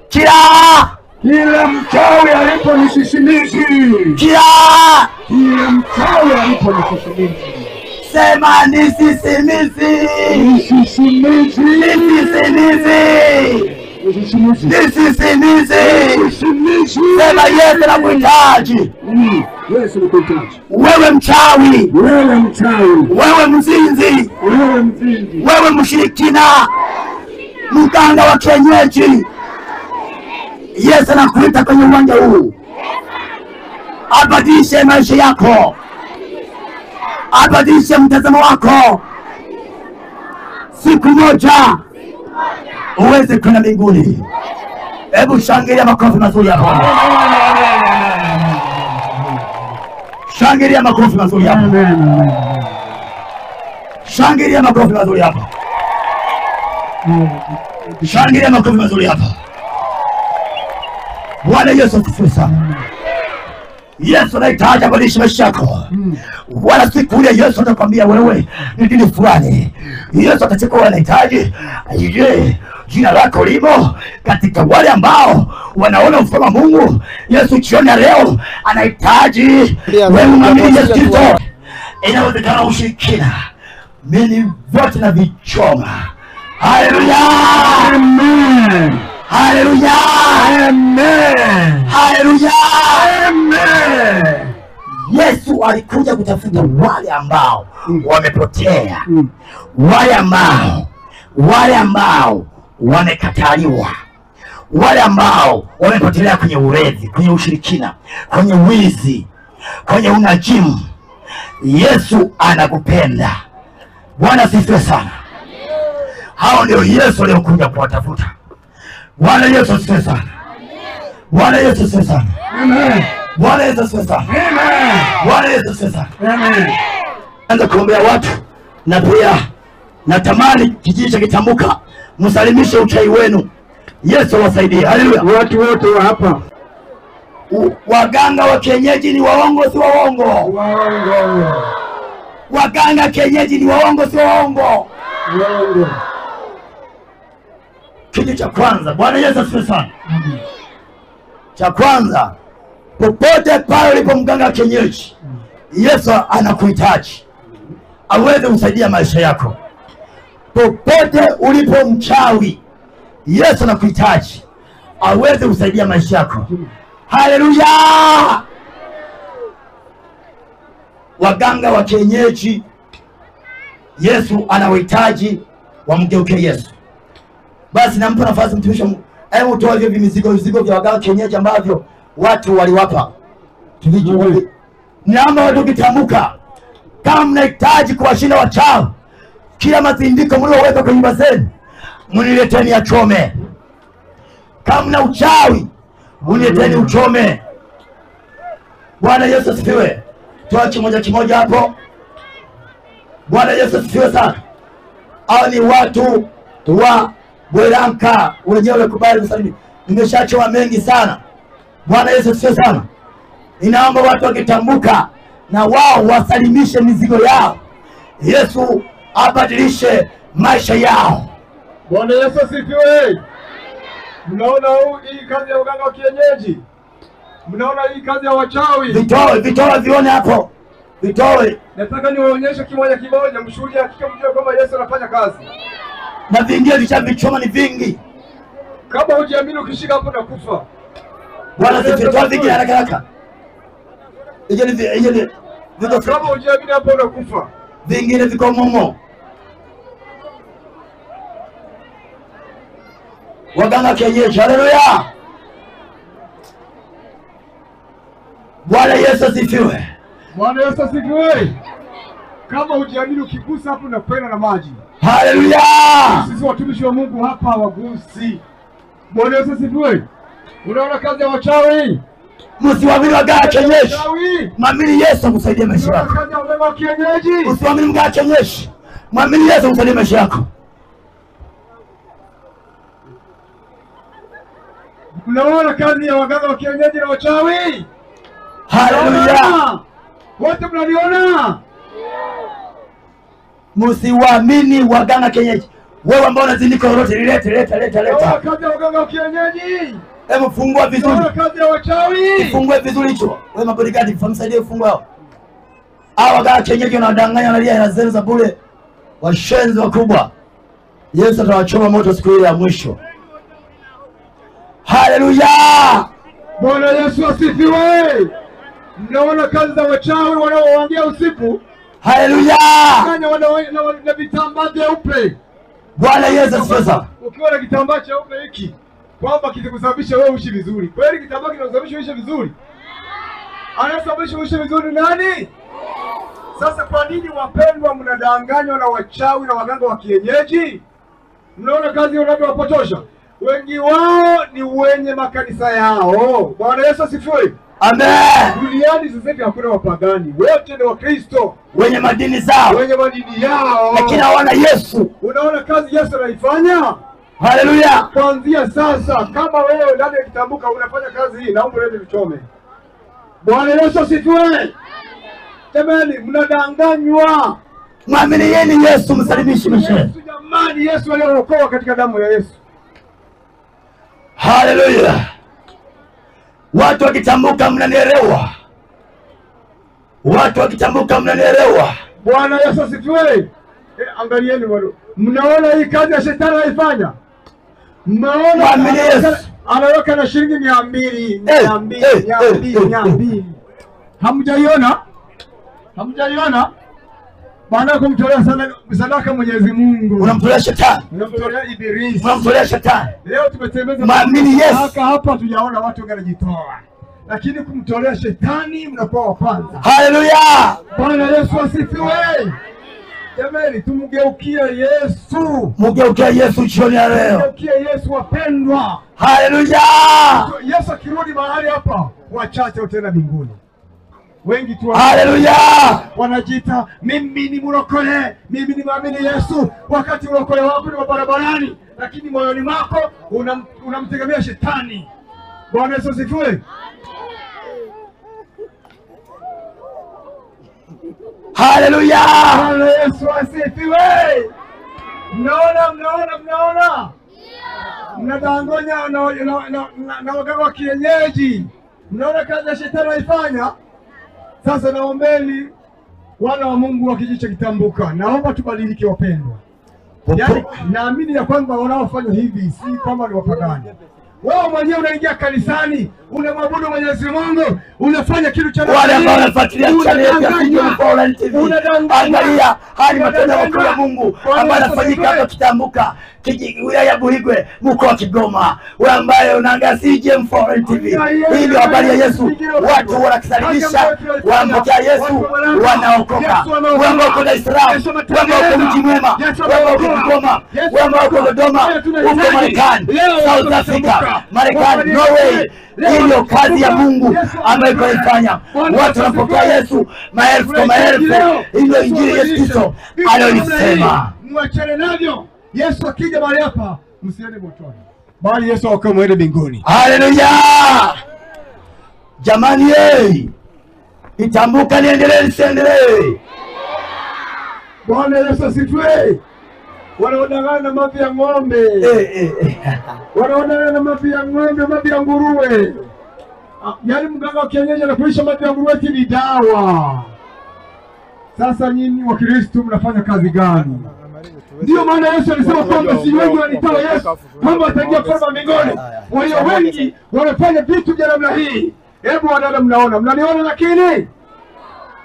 Kila mchawi alipo ni sisimizi. Kila mchawi alipo ni sisimizi. Sema ni sisimizi. Ni sisimizi. Ni sisimizi. Sema Yesu anakuhitaji. Yesu anakuhitaji. Wewe mchawi, wewe mzinzi, wewe mshirikina, mganga wa kienyeji, Yesu anakuita kwenye uwanja huu. Abadilishe maisha yako, abadilishe mtazamo wako. Siku moja uweze kwenda mbinguni. Hebu shangilia makofi mazuri hapo. Shangilia makofi mazuri hapo. Shangilia makofi mazuri hapo. Shangilia makofi mazuri hapo. Bwana Yesu asifiwe sana. Yesu anahitaji abadilishe maisha yako. Wala siku ile Yesu atakwambia wewe ni dini fulani. Yesu atachukua anahitaji je, jina lako limo katika wale ambao wanaona ufalme wa Mungu. Yesu jioni leo anahitaji wewe mwamini Yesu Kristo. Inawezekana ushirikina, mimi vyote na vichoma. Haleluya! Amen. Haleluya! Amen. Haleluya! Amen. Yesu alikuja kutafuta wale ambao wamepotea, wale ambao wamekataliwa, wale ambao wamepotelea kwenye ulevi, kwenye ushirikina, kwenye wizi, kwenye unajimu. Yesu anakupenda. Bwana asifiwe sana. Hao ndio Yesu aliyokuja kuwatafuta. Bwana Yesu asifiwe sana. Bwana Yesu asifiwe sana. Amen. Bwana Yesu asifiwe sana. Amen. Bwana Yesu asifiwe sana. Amen. Anza kuombea watu, na pia natamani kijiji cha Kitambuka msalimishe uchawi wenu. Yesu awasaidie. Haleluya. Watu wote wa hapa, waganga wa kienyeji ni waongo si waongo? waongo. Waganga kienyeji ni waongo si waongo? Waongo. Kitu cha kwanza, Bwana Yesu asifiwe sana. Cha kwanza, popote pale ulipo mganga wa kienyeji, Yesu anakuhitaji aweze kusaidia maisha yako. Popote ulipo mchawi, Yesu anakuhitaji aweze kusaidia maisha yako. Haleluya! Waganga wa kienyeji, Yesu anawahitaji wamgeuke Yesu. Basi nampa nafasi mtumishi wa Mungu. Hebu toa hivi mizigo vya waganga kienyeji ambavyo watu waliwapa. Tulijua. Naomba watu kitambuka. Kama mnahitaji kuwashinda wachawi, kila mazindiko mlioweka kwenye nyumba zenu, mnileteni achome. Kama mna uchawi, mnileteni uchome. Bwana Yesu asifiwe. Toa kimoja hapo. Bwana Yesu asifiwe sana. Hao ni watu wa Bweranka wenyewe kubali kusalimia. Nimeshachoa mengi sana. Bwana Yesu asifiwe sana. Ninaomba watu wakitambuka na wao wasalimishe mizigo yao. Yesu abadilishe maisha yao. Bwana Yesu asifiwe. Mnaona hii kazi ya uganga wa kienyeji? Mnaona hii kazi ya wachawi? Vitoe vione hapo. Vitoe. Nataka niwaonyeshe kimoja, mshuhudie hakika mjue kwamba Yesu anafanya kazi. Na vingine vichoma ni vingi. Kama hujiamini ukishika hapo na kufa. Bwana sifitoa vingi haraka. Ije kama hujiamini hapo na kufa. Vingine viko momo. Waganga kienyeji, haleluya. Bwana Yesu asifiwe. Bwana Yesu asifiwe. Kama hujiamini ukigusa hapo na kwenda na maji. Haleluya. Sisi watumishi wa Mungu hapa wagusi. Bwana Yesu asifiwe. Unaona kazi ya wachawi? Msiamini waganga kienyeji. Mwamini Yesu akusaidie maisha yako. Kazi ya waganga kienyeji. Usiamini mganga kienyeji. Mwamini Yesu akusaidie maisha yako. Unaona kazi ya waganga wa kienyeji na wachawi? Haleluya. Wote mnaliona? Msiamini waganga kienyeji. Wewe ambao unazindika lolote leta. Kazi ya waganga wa kienyeji. Hebu fungua vizuri. Kazi ya wachawi. Fungue vizuri hicho. Wewe mabodyguard mfamsaidie fungua hao. Hao waganga kienyeji wanadanganya wanalia hela zenu za bure. Washenzi wakubwa. Yesu atawachoma moto siku ile ya mwisho. Haleluya. Bwana Yesu asifiwe. Mnaona kazi za wachawi wanaoongea usiku? Haleluya. Na vitambaa vyeupe. Bwana Yesu asifiwe. Ukiwa na kitambaa cheupe hiki kwamba kitakusababisha wewe uishi vizuri. Kweli kitambaa kinakusababisha uishi vizuri? Anasababisha uishi vizuri nani? Sasa kwa nini wapendwa mnadanganywa na wachawi na waganga wa kienyeji? Mnaona kazi wanavyowapotosha? Wengi wao ni wenye makanisa yao. Bwana Yesu asifiwe. Amen. Duniani sasa hivi hakuna wapagani, wote ni Wakristo wenye madini zao, wenye madini yao, lakini hawana Yesu. Unaona kazi Yesu anaifanya? Haleluya. Kuanzia sasa, kama wewe ndani ya kitambuka unafanya kazi hii, naomba leo vichome. Bwana Yesu asifiwe. Jamani, mnadanganywa. Mwaminieni Yesu, msalimishe maisha. Yesu jamani, Yesu aliyookoa katika damu ya Yesu. Haleluya. Watu wakitambuka mnanielewa. Watu wakitambuka mnanielewa. Bwana Yesu asifiwe. Angalieni wale. Mnaona hii kazi ya shetani anaifanya? Mnaona anaweka na shilingi 200. Hamjaiona? Hamjaiona? Baada kumtolea sadaka Mwenyezi Mungu. Unamtolea shetani. Unamtolea Ibilisi. Unamtolea shetani. Leo tumetembeza maamini Yesu. Hapa tujaona watu wanajitoa. Lakini kumtolea shetani mnakuwa wa kwanza. Haleluya. Bwana Yesu asifiwe. Jamani, tumgeukie Yesu. Mgeukie Yesu jioni ya leo. Mgeukie Yesu wapendwa. Haleluya. Yesu akirudi mahali hapa, wachache utaenda mbinguni. Wengi tu haleluya wanajiita mimi ni mlokole, mimi ni muamini Yesu, wakati ulokole wako ni barabarani, lakini moyoni mwako unamtegemea shetani. Bwana Yesu asifiwe. Haleluya. Bwana Yesu asifiwe. Mnaona? Mnadanganya na waganga wa kienyeji. Mnaona kazi ya shetani anaifanya? Sasa naombeni wana wa Mungu wa kijiji cha Kitambuka, naomba tubadilike wapendwa. Yaani naamini ya kwamba wanaofanya hivi si kwamba ni wapagani. Wewe mwenyewe unaingia kanisani, unamwabudu Mwenyezi Mungu, unafanya kitu cha wale ambao wanafuatilia channel ya Kingdom Foreign TV. Angalia hali matendo ya Mungu ambayo yanafanyika hapa Kitambuka. wilaya ya Buhigwe, mkoa wa Kigoma. Wewe ambaye unaangalia CGM Foreign TV, hii ndio habari ya Yesu. Watu wanakisalimisha, wanampokea Yesu, wanaokoka. Wewe ambao uko Dar es Salaam, wewe ambao uko Mji Mwema, wewe ambao uko Kigoma, wewe ambao uko Dodoma, uko Marekani, South Africa, Marekani, Norway, hii ndio kazi ya Mungu ambayo inaifanya. Watu wanapokea Yesu maelfu kwa maelfu. Hii ndio injili Yesu Kristo aliyosema. Mwachane navyo. Yesu akija mahali hapa, msiende motoni, bali Yesu akamwende mbinguni. Haleluya! Jamani, itambuka, niendelee nisiendelee? Bwana Yesu asifiwe. Wanaodanganya na mavi ya ng'ombe, wanaodanganya na mavi ya ng'ombe, mavi ya nguruwe. Yaani mganga wa kienyeji anakulisha mavi ya nguruwe ni dawa. Sasa nyinyi wa Kristo mnafanya kazi gani? Ndio maana Yesu alisema kwamba si wengi wanitoa Yesu kwamba wataingia ufalme wa mbinguni. Walio wengi wanafanya vitu vya namna hii. Hebu wadada, mnaona, mnaniona, lakini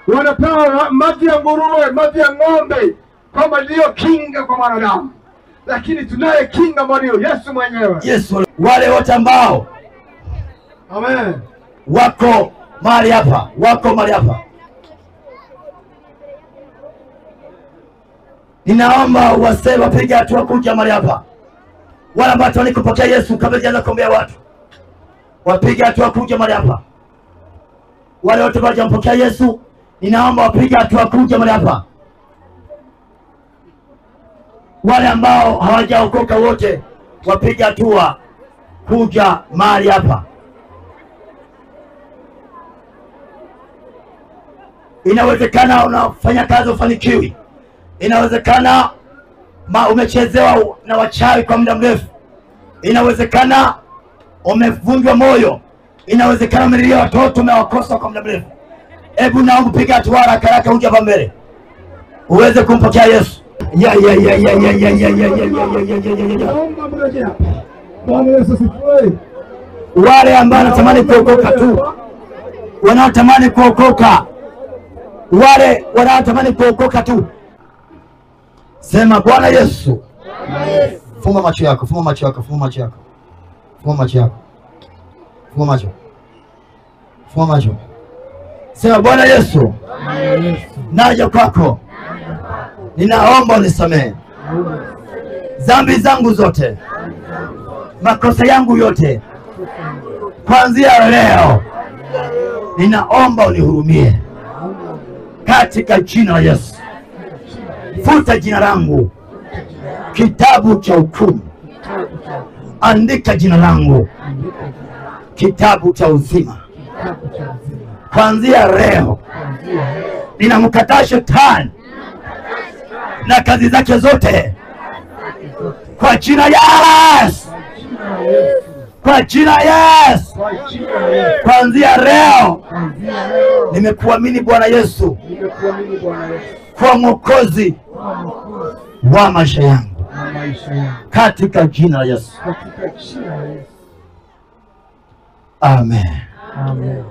wanapewa mavi ya nguruwe, mavi ya ng'ombe kama ndio kinga kwa wanadamu, lakini tunaye kinga ambaye Yesu mwenyewe. Yesu, wale wote ambao amen wako mahali hapa, ninaomba wasema piga hatua kuja mahali hapa. Wale ambao walikupokea Yesu kabla hajaanza kuombea watu, wapige hatua kuja mahali hapa. Wale wote ambao hawajampokea Yesu, ninaomba wapige hatua kuja mahali hapa. Wale ambao hawajaokoka wote wapige hatua kuja mahali hapa. Inawezekana unafanya kazi ufanikiwi. Inawezekana umechezewa na wachawi kwa muda mrefu. Inawezekana umevunjwa moyo. Inawezekana umelilia watoto umewakosa kwa muda mrefu. Hebu naomba piga hatua haraka uje hapa mbele uweze kumpokea Yesu. Wale ambao wanatamani kuokoka tu, wanaotamani kuokoka, wale wanaotamani kuokoka tu, sema Bwana Yesu. Funga macho yako, funga macho yako, funga macho yako, funga macho yako, funga macho, funga macho. Sema Bwana Yesu, naja kwako, ninaomba unisamehe dhambi zangu zote, makosa yangu yote. Kuanzia leo ninaomba unihurumie katika jina la Yesu. Futa jina langu kitabu cha hukumu, andika jina langu kitabu cha uzima. Kuanzia leo ninamkataa shetani na kazi zake zote kwa jina Yesu, kwa jina Yesu. Kuanzia leo nimekuamini Bwana Yesu kwa mwokozi wa maisha yangu katika jina la Yesu. Amen. Amen.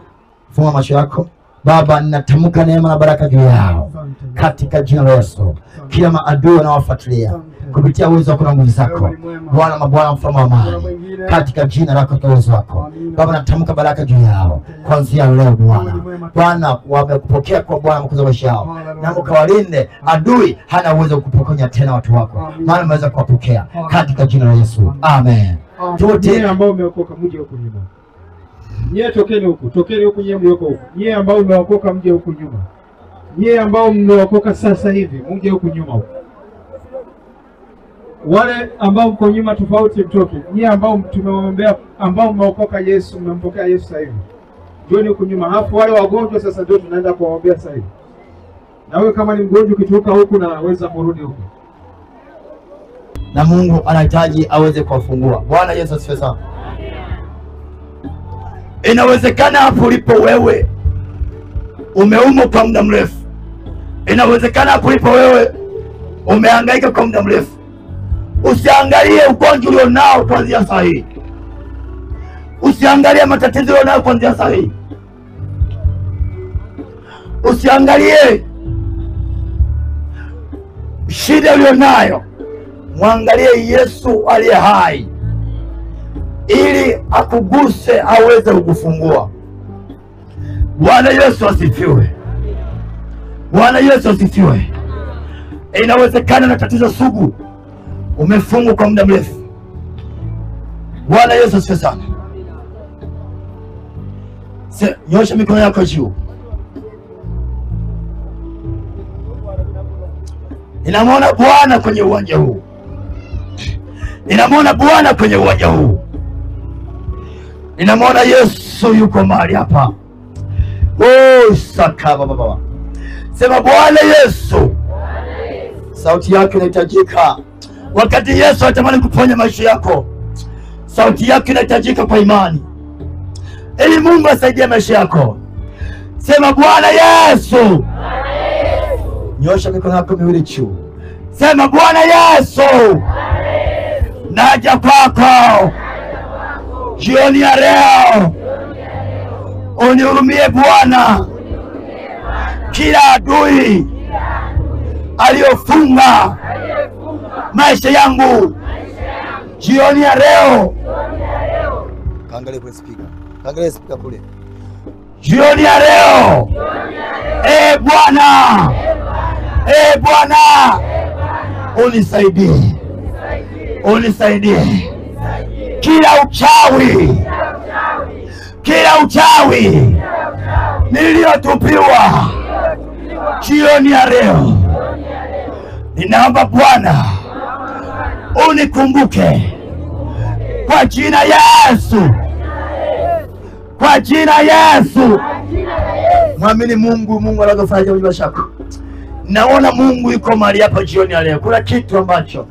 Funga macho yako. Baba, ninatamka neema na baraka juu yao katika jina la Yesu. Kila maadui wanawafuatilia kupitia uwezo wako na nguvu zako, Bwana mabwana, mfalme wa amani, katika jina lako na uwezo wako Baba, natamka baraka juu yao kuanzia leo. Bwana, wamekupokea kwa Bwana mkuza maisha yao, na ukawalinde adui hana uwezo kukupokonya tena watu wako, maana umeweza kuwapokea katika jina la Yesu. Amen. Wote ambao umeokoka mje huko nyuma. Nyie tokeni huku, nyie mlioko huku. Nyie ambao umeokoka mje huku nyuma. Nyie ambao mmeokoka sasa hivi mje huku nyuma huku. Wale ambao mko nyuma tofauti mtoke. Nyie ambao tumewaombea, ambao mmeokoka Yesu, mmempokea Yesu sasa hivi, njoni huku nyuma. Hapo wale wagonjwa sasa ndio tunaenda kuwaombea sasa hivi. Na wewe kama ni mgonjwa ukitoka huku na weza kurudi huku. Na Mungu anahitaji aweze kuwafungua. Bwana Yesu asifiwe sana. Inawezekana hapo ulipo wewe umeumwa kwa muda mrefu. Inawezekana hapo ulipo wewe umehangaika kwa muda mrefu. Usiangalie ugonjwa ulionao kuanzia sasa hivi. Usiangalie matatizo ulionao kuanzia sasa hivi. Usiangalie shida ulionayo. Mwangalie Yesu aliye hai ili akuguse aweze kukufungua. Bwana Yesu asifiwe. Bwana Yesu asifiwe. Inawezekana na tatizo sugu, umefungwa kwa muda mrefu. Bwana Yesu asifiwe sana. Nyosha mikono yako juu. Ninamwona Bwana kwenye uwanja huu. Ninamwona Bwana kwenye uwanja huu. Ninamwona Yesu yuko mahali hapa. Oh, saka baba. Sema Bwana Yesu. Sauti yako inahitajika. Wakati Yesu anatamani kuponya maisha yako, sauti yako inahitajika kwa imani, ili Mungu asaidie maisha yako. Sema Bwana Yesu. Nyosha mikono yako miwili juu. Sema Bwana Yesu. Naja kwako jioni ya leo. Unihurumie Bwana. Kila adui aliyofunga maisha yangu jioni ya leo. Kaangalie kwenye speaker. Kaangalie speaker kule. Jioni ya leo. Bwana. Bwana. Unisaidie. Unisaidie. Kila uchawi niliyotupiwa jioni ya leo, ninaomba Bwana unikumbuke kwa jina Yesu. Kwa jina Yesu. Mwamini Mungu. Mungu anaweza kufanya jambo lako. Naona Mungu yuko mahali hapa jioni ya leo. Kuna kitu ambacho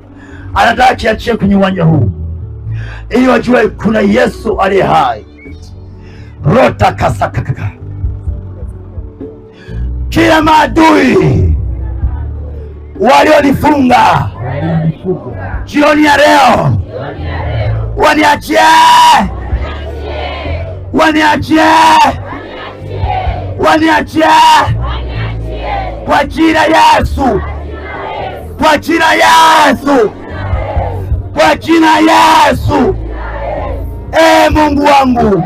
anataka kiachie kwenye uwanja huu, ili wajue kuna Yesu aliye hai. Rota kasakaka. Kila maadui walionifunga jioni ya leo, waniachie. Waniachie. Waniachie. Kwa jina Yesu. Kwa jina Yesu. Kwa jina Yesu. Mungu wangu,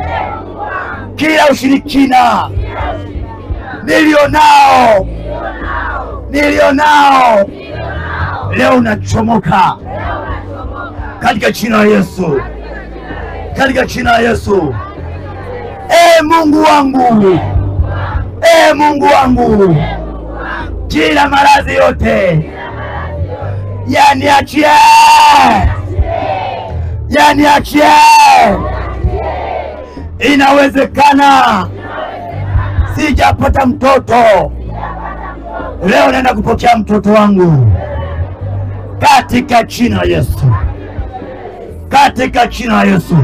kila ushirikina nilionao leo unachomoka katika jina la Yesu. Katika jina la Yesu. Mungu wangu. Mungu wangu, kila maradhi yote yaniachie. Yaniachie. Inawezekana sijapata mtoto, leo naenda kupokea mtoto wangu katika jina la Yesu. Katika jina la Yesu.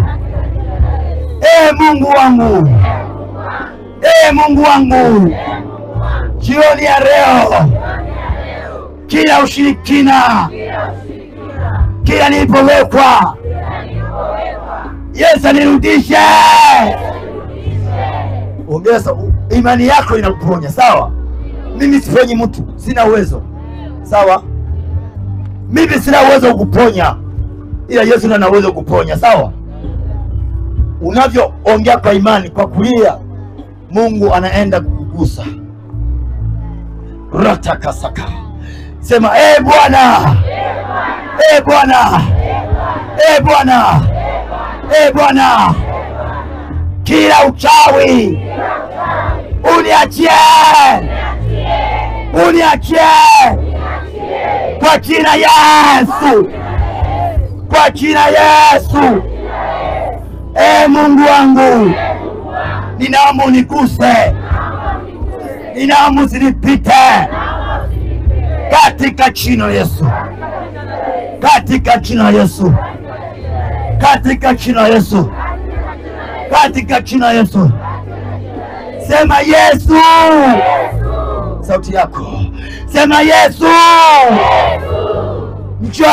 Mungu wangu. Mungu wangu, jioni ya leo, kila ushirikina, kila nilipowekwa, Yesu anirudishe. Ongeza imani yako inakuponya, sawa? Mimi siponyi mtu, sina uwezo, sawa? Mimi sina uwezo kukuponya, ila Yesu ndiye ana uwezo kukuponya, sawa? Unavyoongea kwa imani, kwa kulia, Mungu anaenda kukugusa. Ratakasaka. Sema Bwana. Bwana. Bwana. Bwana. Kila uchawi uniachie. Uniachie. Kwa jina Yesu. Kwa jina Yesu. Mungu wangu, ninaomba unikuse. Ninaomba usinipite. Katika jina la Yesu. Katika jina la Yesu. Katika jina la Yesu. Katika jina la Yesu. Sema Yesu. Sauti yako. Sema Yesu. Njoo.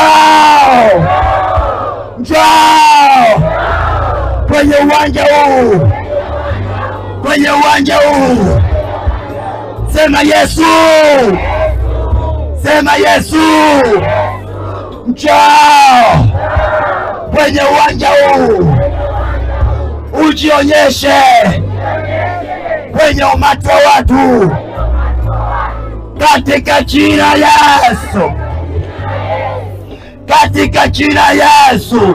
Njoo kwenye uwanja huu. Kwenye uwanja huu. Sema Yesu. Sema Yesu. Njoo kwenye uwanja huu ujionyeshe kwenye umati wa watu katika jina la Yesu, katika jina la Yesu,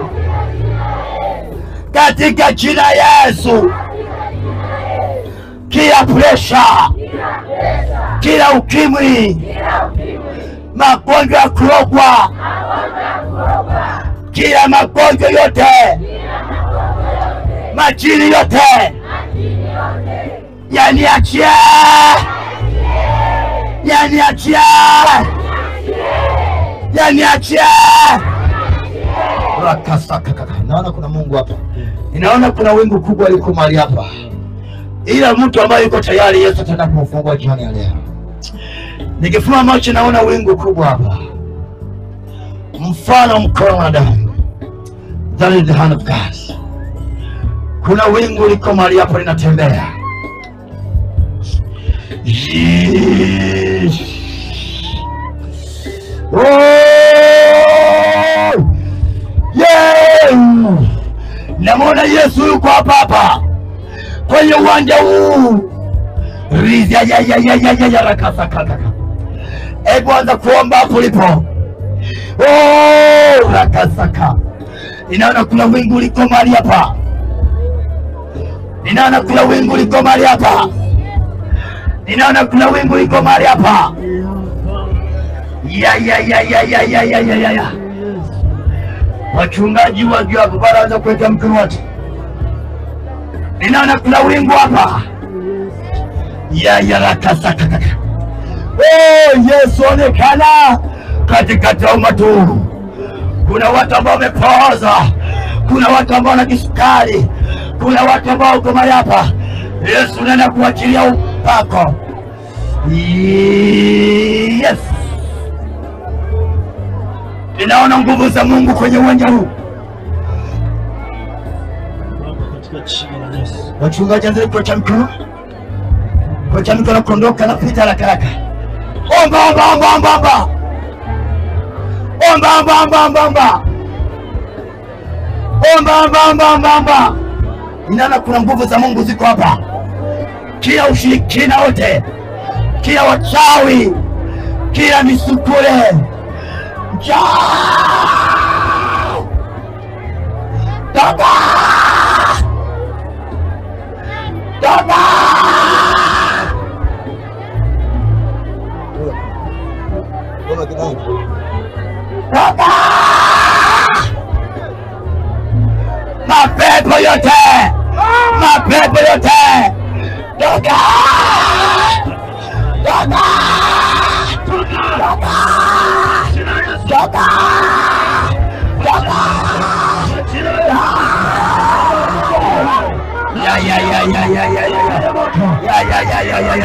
katika jina la Yesu. Kila pressure, kila ukimwi, magonjwa ya kurogwa, kila magonjwa yote, majini yote yaniachie, yaniachie, yaniachie. Naona kuna Mungu hapa, ninaona kuna wingu kubwa liko mahali hapa, ila mtu ambaye yuko tayari Yesu ataka kumfungua jioni ya leo. Nikifuma macho naona wingu kubwa hapa, mfano mkono wa damu. That is the hand of God. Kuna wingu liko mahali hapa linatembea. Yes. Oh! Yeah! Namuona Yesu yuko hapa kwenye uwanja huu. Rakasakaka. Hebu anza kuomba hapo ulipo. Oh, rakasaka. Ninaona kuna wingu liko mahali hapa. Ninaona kuna wingu liko mahali hapa. Ninaona kuna wingu liko mahali hapa. Ya. Wachungaji wajua hapo baraza kuweka mkono wote. Ninaona kuna wingu hapa. Ya rakasaka. Oh, Yesu onekana katikati ya umati huu. Kuna watu ambao wamepooza, kuna watu ambao wana kisukari, kuna watu ambao uko mahali hapa. Yesu anaenda kuachilia upako. Yes. Ninaona nguvu za Mungu kwenye uwanja huu. Wachungaji anze kuacha mikono. Kuacha mikono kondoka na pita haraka. Omba. Omba. Ninaona kuna nguvu za Mungu ziko hapa. Kila ushirikina wote, kila wachawi, kila misukule, Toka! Mapepo yote! Toka!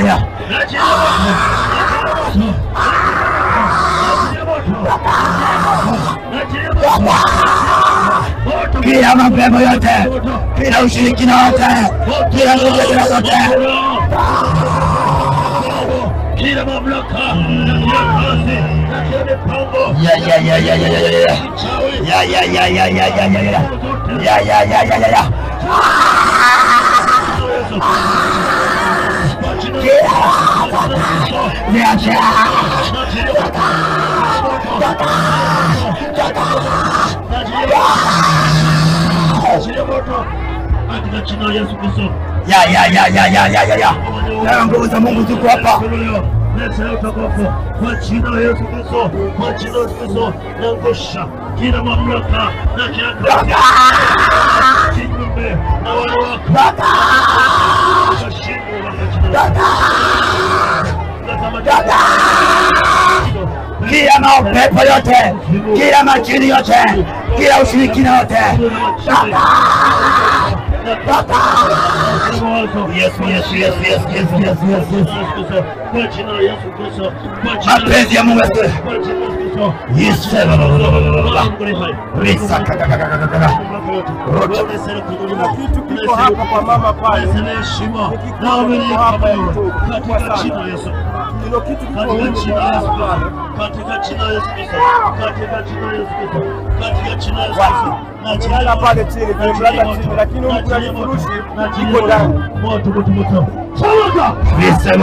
Ya. Kila mapepo yote, kila ushirikina wote, kila nguvu zote, kila mamlaka ya. Ya nguvu za Mungu ziko hapa. Kwa jina la Yesu Kristo, kwa jina la Yesu Kristo, naangusha kila mamlaka na kila kiumbe na wale wako. Kila mapepo yote, kila majini yote, kila ushirikina yote. Yes. Mapenzi ya Mungu. Yes, kitu kiko hapa kwa mama pale. Katika jina la Yesu. Kilo kitu kiko hapa pale. Katika jina la Yesu. Katika jina la Yesu. Katika jina la Yesu. Na jina pale chini, kimlala chini, lakini huko ya kifurushi iko ndani. Moto moto moto. Sawa. Listen.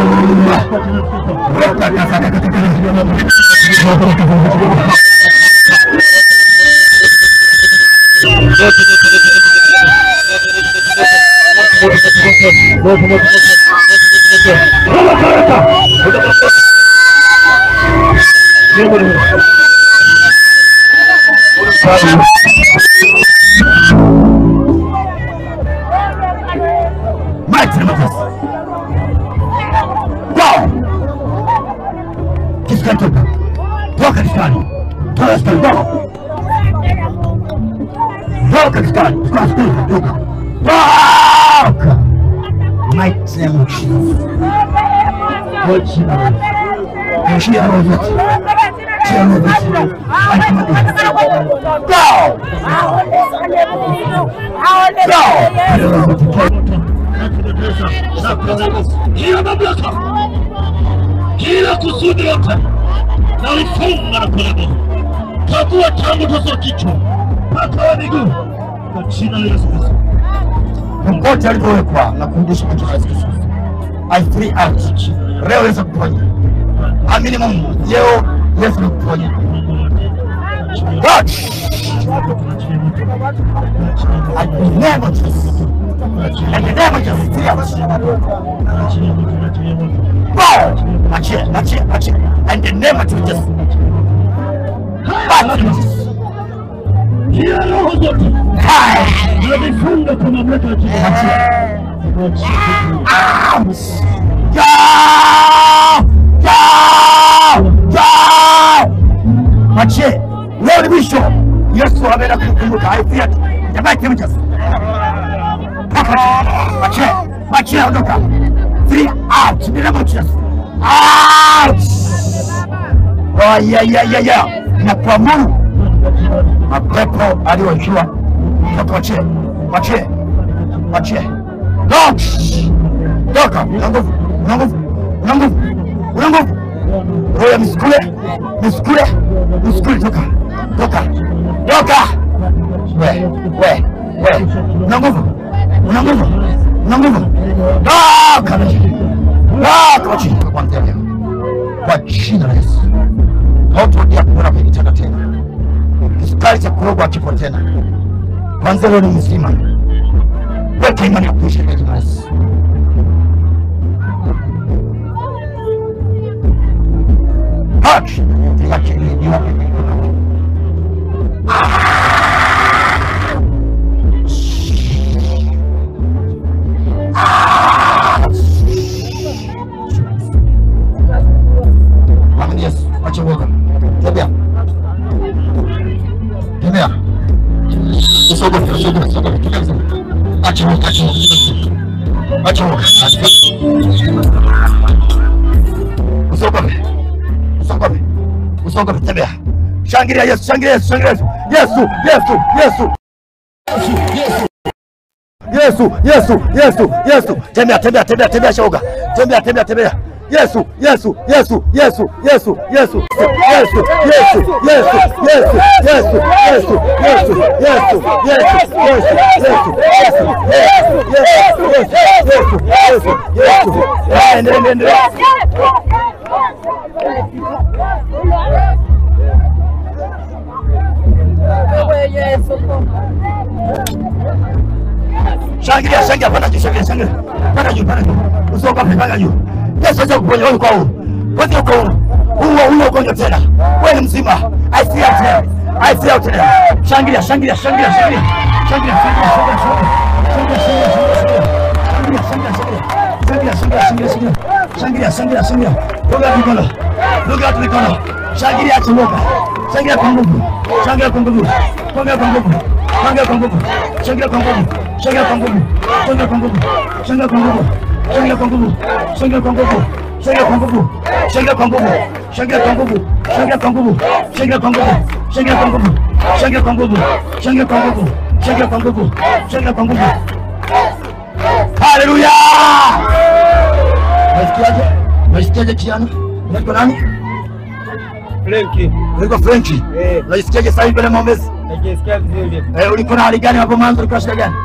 Kila kusudi lote na ufunga na kulebo takuwa tangu toso kichwa mpaka miguu kwa jina la Yesu Kristo. Popote alipowekwa na kufundisha kwa Yesu Kristo. I free out. Leo Yesu kuponya. Amini Mungu. Leo Yesu kuponya. God. I never just. I never just. God. Achie. And the name of Jesus. Kila roho zote zimefunga kwa mamlaka ya Yesu. Achie. Leo ni mwisho. Yesu ameenda kukumbuka. Haifia. Jamaa kimcha. Achie ondoka. Free out. Bila mchas. Out. Oh yeah. Na kwa Mungu mapepo aliojua. Achie. Toka. Una nguvu. Roho miskule. Toka. We. Una nguvu. Kwa jina la Yesu. Hautorudia kuona kujitenda tena. Kisukari cha kurogwa kipo tena. Kwanza leo ni mzima. Weka imani ya kuishi kwa jina la Yesu. Haki. Yes, acha woga. Tembea. Usogope. Acha woga. Usogope. Tembea. Shangilia Yesu. Yesu. Tembea shoga. Tembea. Yesu. Shangilia, pana juu. Usogope, pana juu. Yesu acha kuponya wewe kwa huru. Wewe uko huru. Huo ugonjwa tena. Wewe ni mzima. I see out tena. Shangilia. Loga mikono. Shangilia tumoka. Shangilia kwa nguvu. Shangilia kwa nguvu. Shangilia kwa nguvu. Shangilia kwa nguvu. Shangilia kwa nguvu. Shangilia kwa nguvu. Shangilia kwa nguvu. Shangilia kwa nguvu. Shangilia kwa nguvu. Shangilia kwa nguvu. Haleluya! Unasikiaje? Unasikiaje Kiana? Unaitwa nani? Frenki. Unaitwa Frenki? Unasikiaje sasa hivi maombezi? Najisikia vizuri. Ulikuwa na hali gani hapo mwanzo? Ulikuwa shida gani?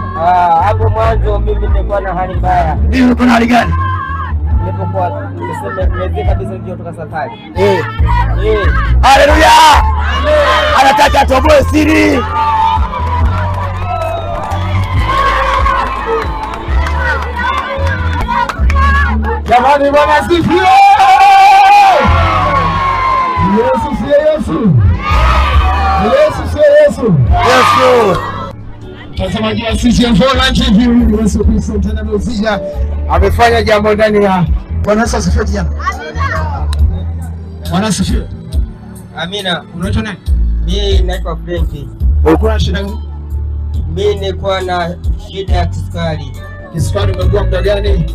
Hapo mwanzo mimi nilikuwa na hali mbaya. Ndio, ulikuwa na hali gani? Nilipokuwa nimesema kabisa ndio kutoka safari. Haleluya! Anataka atoboe siri. Jamani, Bwana asifiwe. Yesu si Yesu. Yesu si Yesu. Yesu. Mtazamaji wa CGM Online TV, Yesu Kristo tena Mesia amefanya jambo ndani ya Bwana. Yesu asifiwe kijana. Bwana asifiwe. Amina. Unaitwa nani? Mimi naitwa Frenki. Ulikuwa na shida gani? Mimi nilikuwa na shida ya kisukari. Kisukari umekuwa muda gani?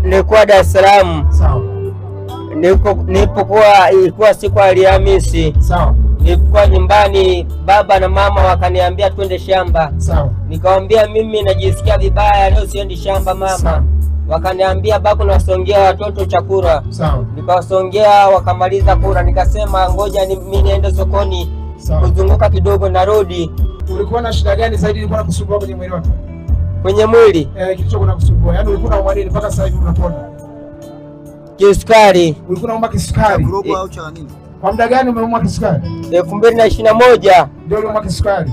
Nilikuwa Dar es Salaam. Sawa. Ilikuwa siku ya Alhamisi. Sawa. Nilikuwa nyumbani, baba na mama wakaniambia twende shamba. Sawa. Nikamwambia mimi najisikia vibaya leo, siendi shamba mama. Sawa. Wakaniambia bako nawasongea watoto chakula. Sawa. Nikawasongea wakamaliza kula, nikasema ngoja mimi niende sokoni kuzunguka kidogo na rudi. Ulikuwa na shida gani zaidi ilikuwa inakusumbua kwenye mwili wako? Kwenye mwili? Kitu kinakusumbua. Yaani ulikuwa unaumwa nini mpaka sasa hivi unapona? Kisukari. Ulikuwa unaumwa kisukari? Kuroga au cha nini? Kwa muda gani umeumwa kisukari? 2021. Ndio uliumwa kisukari?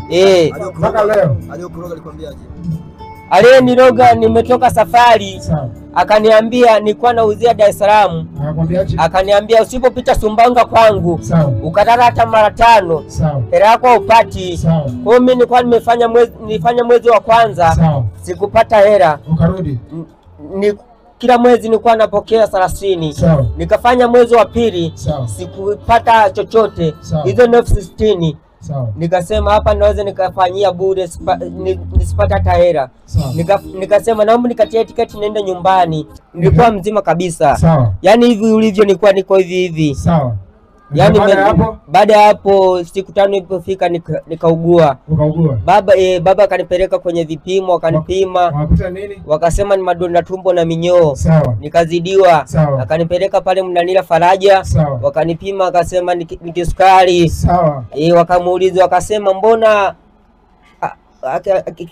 Mpaka leo. Aliyokuroga alikwambiaje? Aliyeniroga nimetoka safari. Sawa. Akaniambia nilikuwa nauzia Dar es Salaam. Akakwambiaje? Akaniambia usipopita Sumbawanga kwangu. Sawa. Ukataka hata mara 5. Sawa. Hela yako upati. Sawa. Kwa hiyo mimi nilikuwa nilifanya mwezi wa kwanza. Sawa. Sikupata hela. Ukarudi. Kila mwezi nilikuwa napokea 30. Sawa. Nikafanya mwezi wa pili. Sawa. Sikupata chochote. Hizo ni 60. Sawa. Nikasema hapa naweza nikafanyia bure nisipata hata hela. Nikasema naomba nikatie tiketi niende nyumbani. Nilikuwa mzima kabisa. Sawa. Yaani hivi ulivyo nilikuwa niko hivi. Sawa. Yaani baada ya hapo siku 5 ilipofika nikaugua. Ukaugua? Baba akanipeleka kwenye vipimo, wakanipima. Wakakuta nini? Wakasema ni madonda tumbo na minyoo. Sawa. Nikazidiwa. Sawa. Akanipeleka pale Mnanila Faraja. Sawa. Wakanipima akasema ni kisukari. Sawa. Wakamuuliza wakasema mbona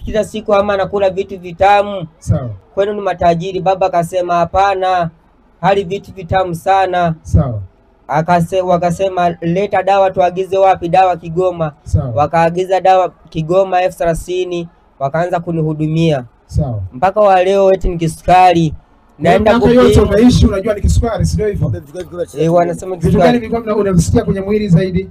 kila siku ama anakula vitu vitamu? Sawa. Kwenu ni matajiri? Baba akasema hapana, hali vitu vitamu sana. Sawa. Wakasema leta dawa tuagize wapi? Dawa Kigoma. Sawa. Wakaagiza dawa Kigoma 30,000 wakaanza kunihudumia. Sawa. Mpaka wa leo eti ni kisukari. Naenda yote unaishi unajua ni kisukari, sio hivyo? Wanasema kisukari. Vitu gani vilikuwa unavisikia kwenye mwili zaidi?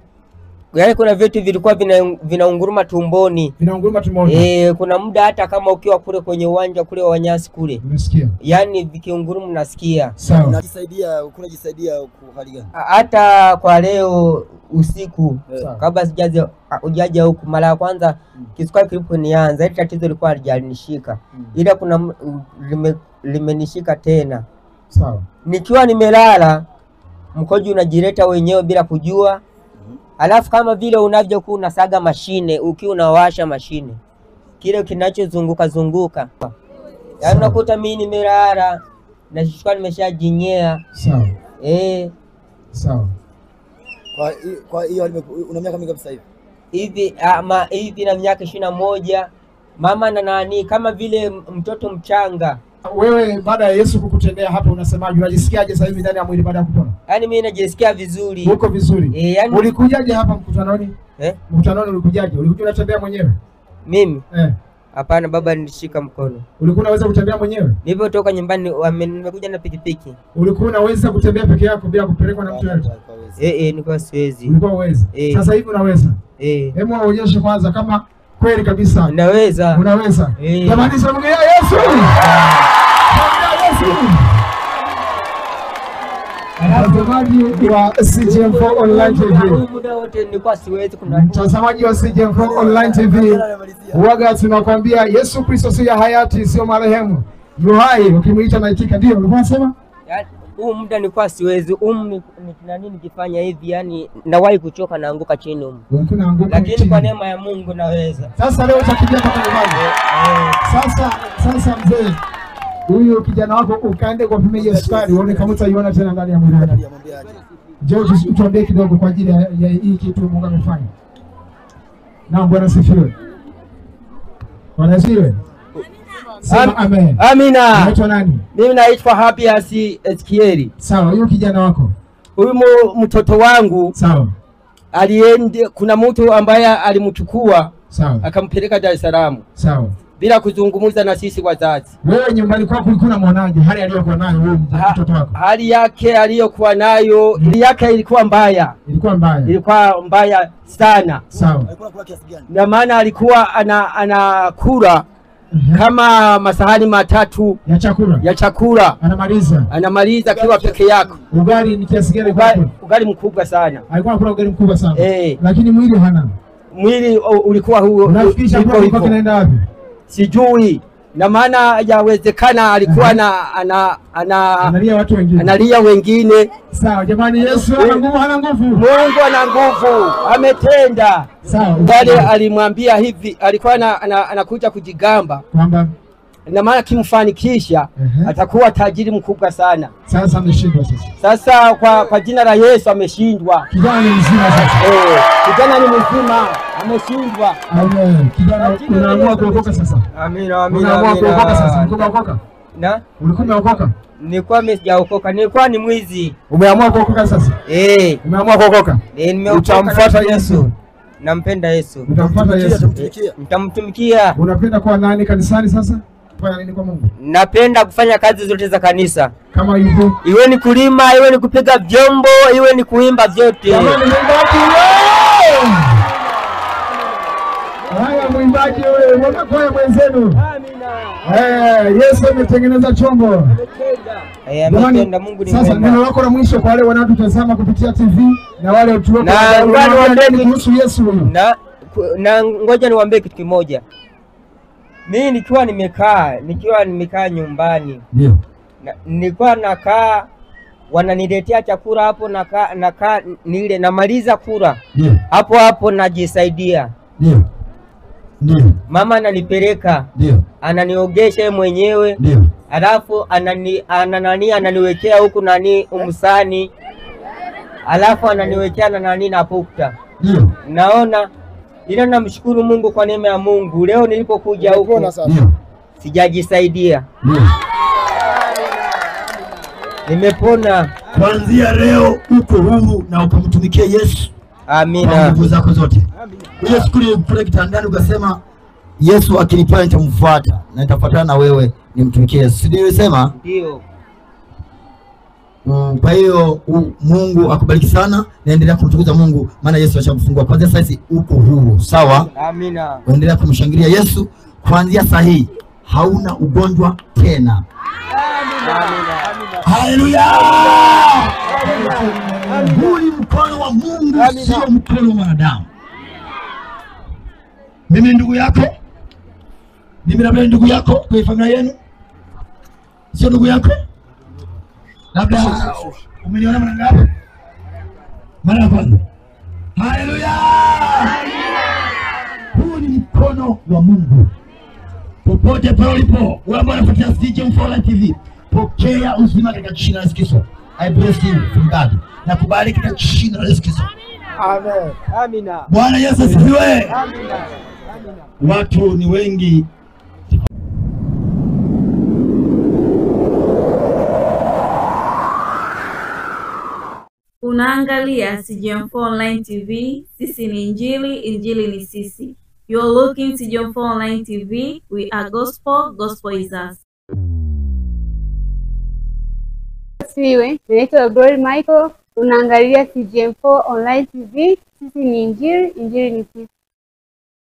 Yaani kuna vitu vilikuwa vinaunguruma tumboni. Vinaunguruma tumboni. Kuna muda hata kama ukiwa kule kwenye uwanja kule wa nyasi kule. Unasikia? Yaani vikiunguruma unasikia. Sawa. Unajisaidia kwa hali gani? Hata kwa leo usiku kabla hujaja huku mara ya kwanza kisukari kiliponianza ile tatizo lilikuwa halijanishika. Ila kuna limenishika tena. Sawa. Nikiwa nimelala mkojo unajileta wenyewe bila kujua. Alafu kama vile unavyokuwa unasaga mashine, ukiwa unawasha mashine, kile kinachozunguka zunguka. Yaani unakuta mimi nimelala na shuka nimeshajinyea. Sawa. Sawa. Kwa hiyo una miaka mingapi sasa hivi? Hivi na miaka 21. Mama na nani kama vile mtoto mchanga. Wewe baada ya Yesu kukutendea hapa unasemaje? Unajisikiaje sasa hivi ndani ya mwili baada ya kupona? Yaani mimi najisikia vizuri. Uko vizuri? Yani... Ulikujaje hapa mkutanoni? Mkutanoni ulikujaje? Ulikuja unatembea mwenyewe? Mimi? Hapana, baba nilishika mkono. Ulikuwa unaweza kutembea mwenyewe? Nilipotoka nyumbani nimekuja na pikipiki. Ulikuwa unaweza kutembea peke yako bila kupelekwa na mtu yote? Nilikuwa siwezi. Ulikuwa uwezi? Sasa hivi unaweza? Hebu waonyeshe kwanza kama kweli kabisa. Unaweza. Unaweza. Jamani shangilia Yesu. Mtazamaji wa CGM4 Online TV. Muda wote nilikuwa siwezi Mtazamaji wa CGM4 Online TV. Huaga tunakwambia Yesu Kristo si hayati, sio marehemu. Yu hai, ukimuita naitika. Ndio ulikuwa unasema? huu muda nilikuwa siwezi. Nini nikifanya hivi yani nawahi kuchoka naanguka chini huko. Lakini kwa neema ya Mungu naweza. Sasa leo utakimbia mpaka nyumbani. Sasa mzee, huyu kijana wako ukaende kwa pimia sukari uone kama utaiona tena ndani ya mwili wako. George, tuambie kidogo kwa ajili ya hii kitu Mungu amefanya. Na Bwana sifiwe. Bwana sifiwe. Amen. Amina. Unaitwa nani? Mimi naitwa Happiness Ezekieli. Sawa, huyu kijana wako. Huyu mtoto wangu. Sawa. Aliende, kuna mtu ambaye alimchukua. Sawa. Akampeleka Dar es Salaam. Sawa. Bila kuzungumza na sisi wazazi. Wewe nyumbani kwako ulikuwa unamwonaje? Hali aliyokuwa nayo huyu mtoto wako? Hali yake aliyokuwa nayo, hali yake ilikuwa mbaya. Ilikuwa mbaya sana. Sawa. Alikuwa anakula kiasi gani? Na maana alikuwa anakula kama masahani matatu ya chakula. Anamaliza akiwa peke yake. Ugali ni kiasi gani? Ugali mkubwa sana. Alikuwa anakula ugali mkubwa sana. Lakini mwili hana. Mwili ulikuwa huo. Unafikisha kwa kinaenda wapi? Sijui. Na maana yawezekana alikuwa analia watu wengine. Analia wengine. Sawa jamani, Yesu ana nguvu, hana nguvu. Mungu ana nguvu, ametenda. Sawa. Wale alimwambia hivi, alikuwa anakuja kujigamba kwamba na maana kimfanikisha atakuwa tajiri mkubwa sana. Sasa ameshindwa sasa. Kwa jina la Yesu ameshindwa. Kijana ni mzima sasa. Kijana ni mzima, ameshindwa. Amen. Kijana unaamua kuokoka sasa. Amina. Unaamua kuokoka sasa. Ulikuwa umeokoka? Nilikuwa sijaokoka, nilikuwa ni mwizi. Umeamua kuokoka sasa? Umeamua kuokoka? Utamfuata Yesu. Nampenda Yesu. Utamfuata Yesu. Nitamtumikia. Unapenda kuwa nani kanisani sasa? Fanya nini kwa Mungu? Napenda kufanya kazi zote za kanisa. Kama hivyo? Iwe ni kulima, iwe ni kupiga vyombo, iwe ni kuimba, vyote. Kama ni mwimbaji wewe. Haya mwimbaji wewe, mbona kwa mwenzenu? Amina. Yesu ametengeneza chombo. Ametenda. Mungu ni mwema. Sasa neno lako la mwisho kwa wale wanaotutazama kupitia TV na wale watu wako kuhusu Yesu huyu. Na ngoja niwaambie kitu kimoja. Mimi nikiwa nimekaa nyumbani. Ndio. Nilikuwa nakaa wananiletea chakula hapo nakaa nile namaliza kula. Hapo najisaidia. Ndio. Mama ananipeleka. Ndio. Ananiogesha mwenyewe. Ndio. Alafu ananiwekea huku umsani. Alafu ananiwekea na pukta. Ndio. Naona ila namshukuru Mungu kwa neema ya Mungu. Leo nilipokuja huko sijajisaidia. Nimepona. Kuanzia leo uko huru na ukamtumikia Yesu. Amina. Nguvu zako zote. Ile siku ile pale kitandani ukasema Yesu akinipaa nitamfuata na nitafuatana na wewe nimtumikie Yesu. Ndio ulisema? Ndio. Kwa hiyo Mungu akubariki sana, naendelea kumtukuza Mungu maana Yesu ashakufungua. Kwanza sasa uko huru, sawa? Amina. Endelea kumshangilia Yesu kuanzia sasa hii. Hauna ugonjwa tena. Amina. Haleluya. Huu ni mkono wa Mungu, sio mkono wa wanadamu. Mimi ndugu yako. Mimi labda ndugu yako kwa familia yenu. Sio ndugu yako? Labda umeniona mara ngapi? Mara kwanza. Haleluya. Huu ni mkono wa Mungu. Popote pale ulipo, wewe ambao unafuatia CJM4 Online TV, pokea uzima katika jina la Yesu Kristo. I bless you from God. Na kubariki katika jina la Yesu Kristo. Amen. Amina. Bwana Yesu asifiwe. Amina. Watu ni wengi. Unaangalia CJM4 Online TV. Sisi ni Injili, Injili ni sisi. You're looking CJM4 Online TV. We are gospel, gospel is us. Siwe, naitwa Glory Michael. Unaangalia CJM4 Online TV. Sisi ni Injili, Injili ni sisi.